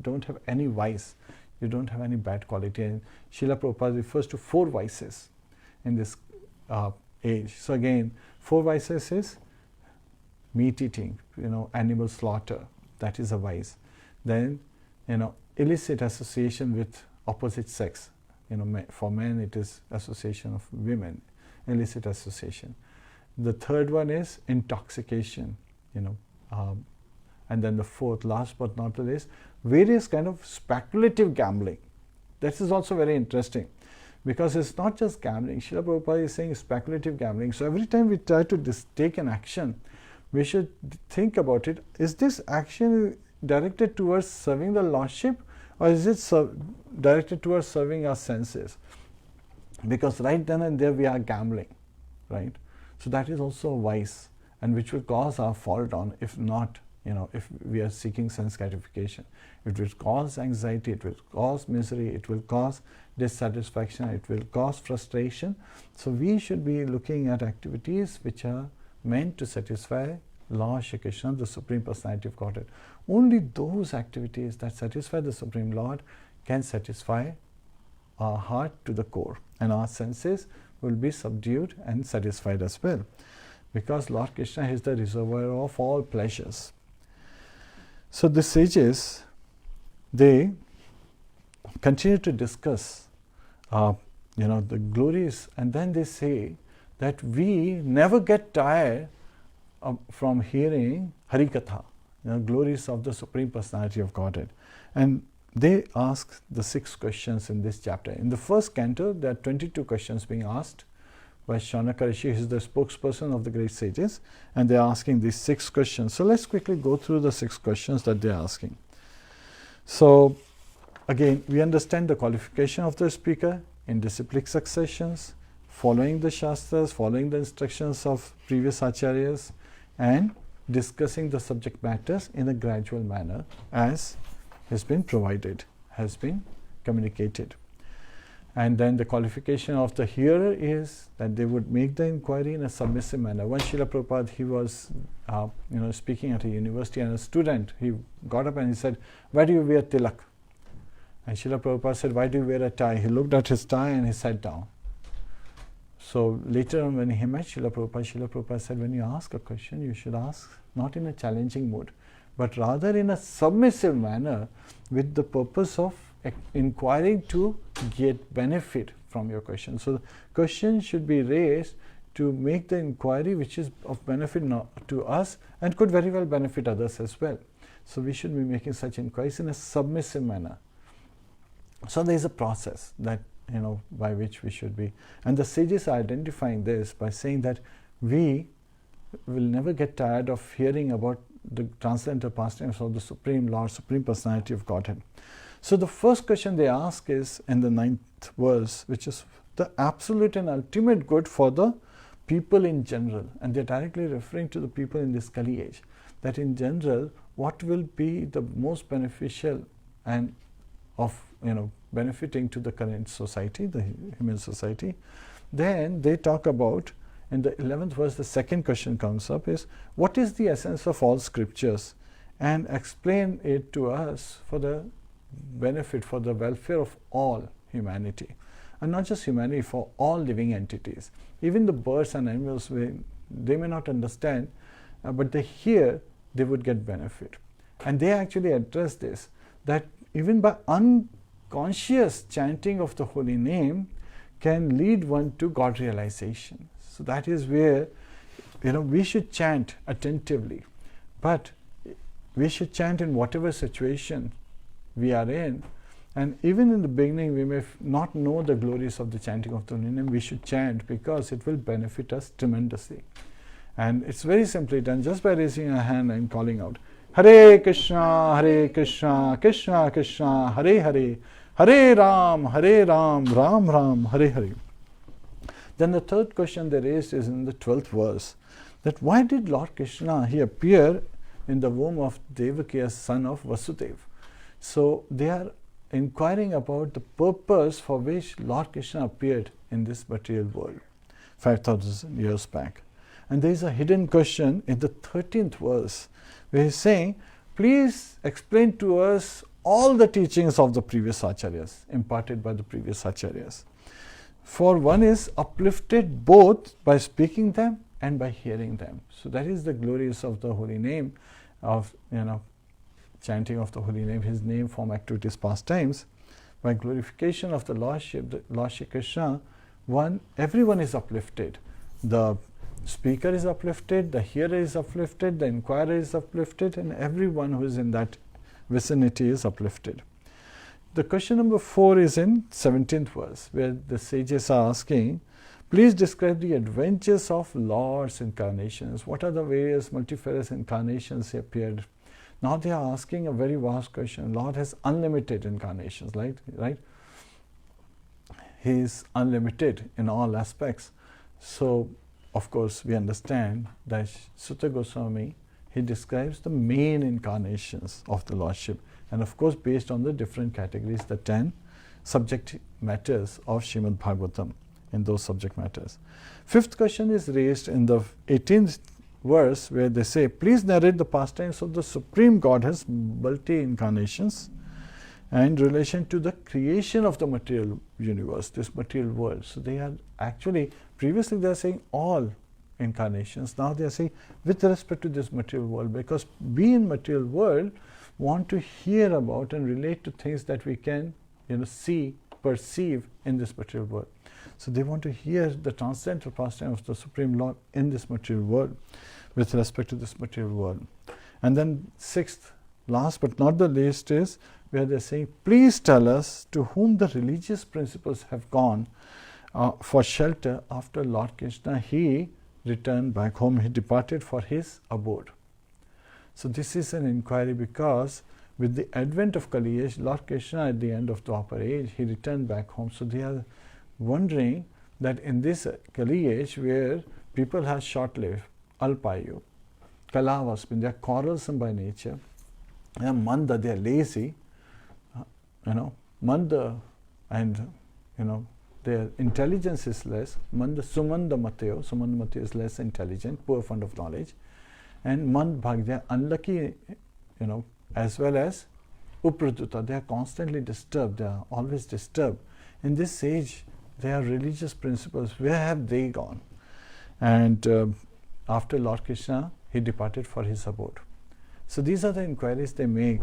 don't have any vice, you don't have any bad quality. And Srila Prabhupada refers to 4 vices in this age. So again, 4 vices is meat eating, animal slaughter, that is a vice. Then, illicit association with opposite sex. For men it is association of women, illicit association. The third one is intoxication, and then the fourth, last but not the least, various kind of speculative gambling. This is also very interesting, because it's not just gambling. Srila Prabhupada is saying speculative gambling. So every time we try to take an action, we should think about it. Is this action directed towards serving the Lordship, or is it directed towards serving our senses? Because right then and there we are gambling, right? So that is also a vice, and which will cause our fall down if not, if we are seeking sense gratification. It will cause anxiety, it will cause misery, it will cause dissatisfaction, it will cause frustration. So we should be looking at activities which are meant to satisfy Lord Shri Krishna, the Supreme Personality of Godhead. Only those activities that satisfy the Supreme Lord can satisfy our heart to the core, and our senses will be subdued and satisfied as well, because Lord Krishna is the reservoir of all pleasures. So the sages, they continue to discuss the glories, and then they say that we never get tired from hearing Harikatha, glories of the Supreme Personality of Godhead. And they ask the 6 questions in this chapter. In the first canto, there are 22 questions being asked by Shaunaka Rishi. He is the spokesperson of the great sages, and they are asking these 6 questions. So let's quickly go through the 6 questions that they are asking. So again, we understand the qualification of the speaker in disciplic successions, following the Shastras, following the instructions of previous acharyas, and discussing the subject matters in a gradual manner as has been provided, has been communicated. And then the qualification of the hearer is that they would make the inquiry in a submissive manner. Once Srila Prabhupada, he was speaking at a university, and a student, he got up and he said, "Why do you wear tilak?" And Srila Prabhupada said, "Why do you wear a tie?" He looked at his tie and he sat down. So later on when he met Srila Prabhupada said, when you ask a question, you should ask not in a challenging mood, but rather in a submissive manner, with the purpose of inquiring to get benefit from your question. So the question should be raised to make the inquiry which is of benefit to us and could very well benefit others as well. So we should be making such inquiries in a submissive manner. So there is a process that by which we should be, and the sages are identifying this by saying that we will never get tired of hearing about the transcendental pastimes of the Supreme Lord, Supreme Personality of Godhead. So the first question they ask is in the 9th verse, which is the absolute and ultimate good for the people in general, and they're directly referring to the people in this Kali age, that in general what will be the most beneficial and of benefiting to the current society, the human society. Then they talk about, in the 11th verse, the second question comes up is, what is the essence of all scriptures, and explain it to us for the benefit, for the welfare of all humanity. And not just humanity, for all living entities. Even the birds and animals, they may not understand, but they hear, they would get benefit. And they actually address this, that even by unconscious chanting of the holy name can lead one to God realization. So that is where, we should chant attentively, but we should chant in whatever situation we are in. And even in the beginning, we may not know the glories of the chanting of the holy name. We should chant because it will benefit us tremendously. And it's very simply done just by raising a hand and calling out, Hare Kṛṣṇa, Krishna Krishna, Hare Hare, Hare Ram, Ram Ram, Hare Hare. Then the third question they raised is in the 12th verse, that why did Lord Krishna, he appear in the womb of Devaki as son of Vasudeva? So they are inquiring about the purpose for which Lord Krishna appeared in this material world 5,000 years back. And there is a hidden question in the 13th verse where he is saying, please explain to us all the teachings of the previous acharyas, imparted by the previous acharyas. For one is uplifted both by speaking them and by hearing them. So that is the glories of the holy name, of chanting of the holy name, his name, form, activities, pastimes. By glorification of the Lordship, Lord Shri Krishna, everyone is uplifted. The speaker is uplifted, the hearer is uplifted, the inquirer is uplifted, and everyone who is in that vicinity is uplifted. The question number 4 is in 17th verse, where the sages are asking, please describe the adventures of Lord's incarnations. What are the various multifarious incarnations he appeared? Now they are asking a very vast question. Lord has unlimited incarnations, right? He is unlimited in all aspects. So, of course, we understand that Sutta Goswami, he describes the main incarnations of the Lordship. And of course, based on the different categories, the 10 subject matters of Srimad Bhagavatam in those subject matters. 5th question is raised in the 18th verse where they say, please narrate the pastimes of the Supreme Godhead's multi-incarnations and in relation to the creation of the material universe, this material world. So they are actually, previously they are saying all incarnations, now they are saying with respect to this material world, because we in material world want to hear about and relate to things that we can see, perceive in this material world. So they want to hear the transcendental pastime of the Supreme Lord in this material world with respect to this material world. And then 6th, last but not the least, is where they're saying, please tell us to whom the religious principles have gone for shelter after Lord Krishna, he returned back home, he departed for his abode. So this is an inquiry because with the advent of Kali age, Lord Krishna at the end of the Dwapar age, he returned back home. So they are wondering that in this Kali age where people have short-lived, alpayu, kalavasmin, they are quarrelsome by nature, and manda, they are lazy, manda, and their intelligence is less. Manda, sumanda mateo is less intelligent, poor fund of knowledge, and mand bhag, they are unlucky, as well as upraduta, they are constantly disturbed, they are always disturbed. In this age, their religious principles, where have they gone? And after Lord Krishna, he departed for his abode. So these are the inquiries they make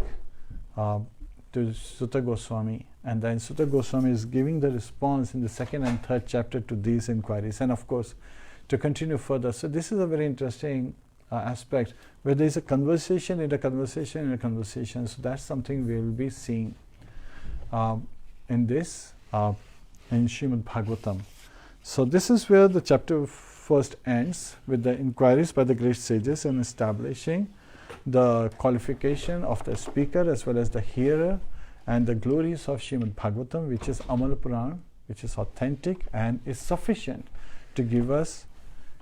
to Sutta Goswami, and then Sutta Goswami is giving the response in the 2nd and 3rd chapter to these inquiries, and of course to continue further. So this is a very interesting aspect where there is a conversation in a conversation in a conversation. So that's something we will be seeing in this in Srimad Bhagavatam. So this is where the chapter first ends, with the inquiries by the great sages in establishing the qualification of the speaker as well as the hearer and the glories of Srimad Bhagavatam, which is Amal Puran, which is authentic and is sufficient to give us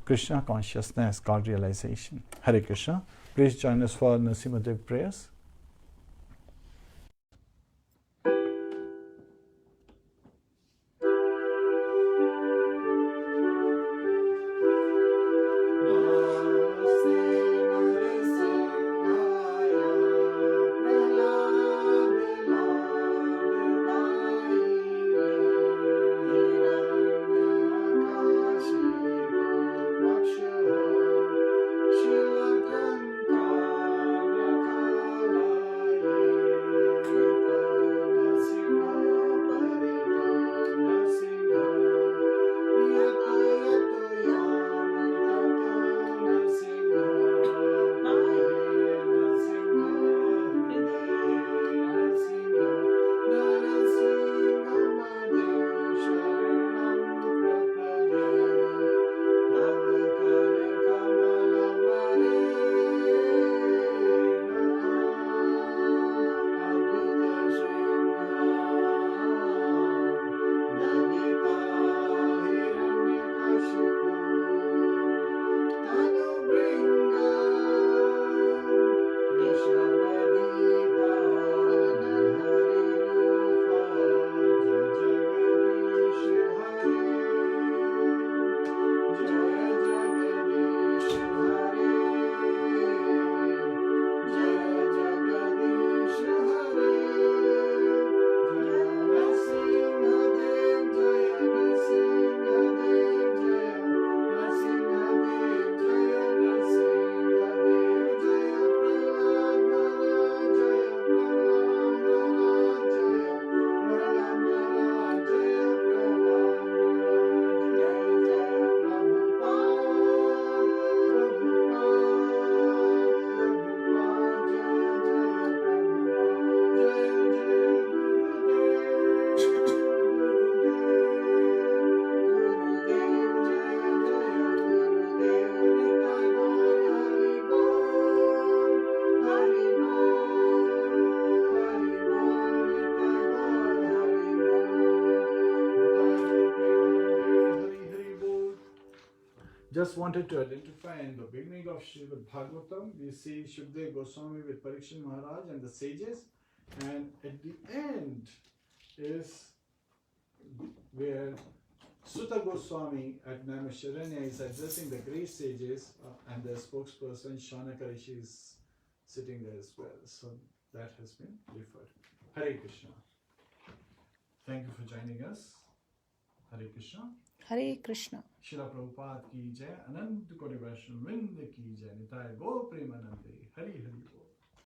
Krishna consciousness, God realization. Hare Krishna. Please join us for Nrsimhadev prayers. just wanted to identify in the beginning of Srimad Bhagavatam, we see Shukdev Goswami with Parikshit Maharaj and the sages, and at the end is where Sutta Goswami at Naimisharanya is addressing the great sages, and the spokesperson Shaunaka Rishi is sitting there as well. So that has been referred. Hare Krishna. Thank you for joining us. Hare Krishna. Hare Krishna. Srila Prabhupada ki jai, Anant Koti Vaishnava Vrinda ki jai, Nitai Go Premanande, Hari Hari Bol.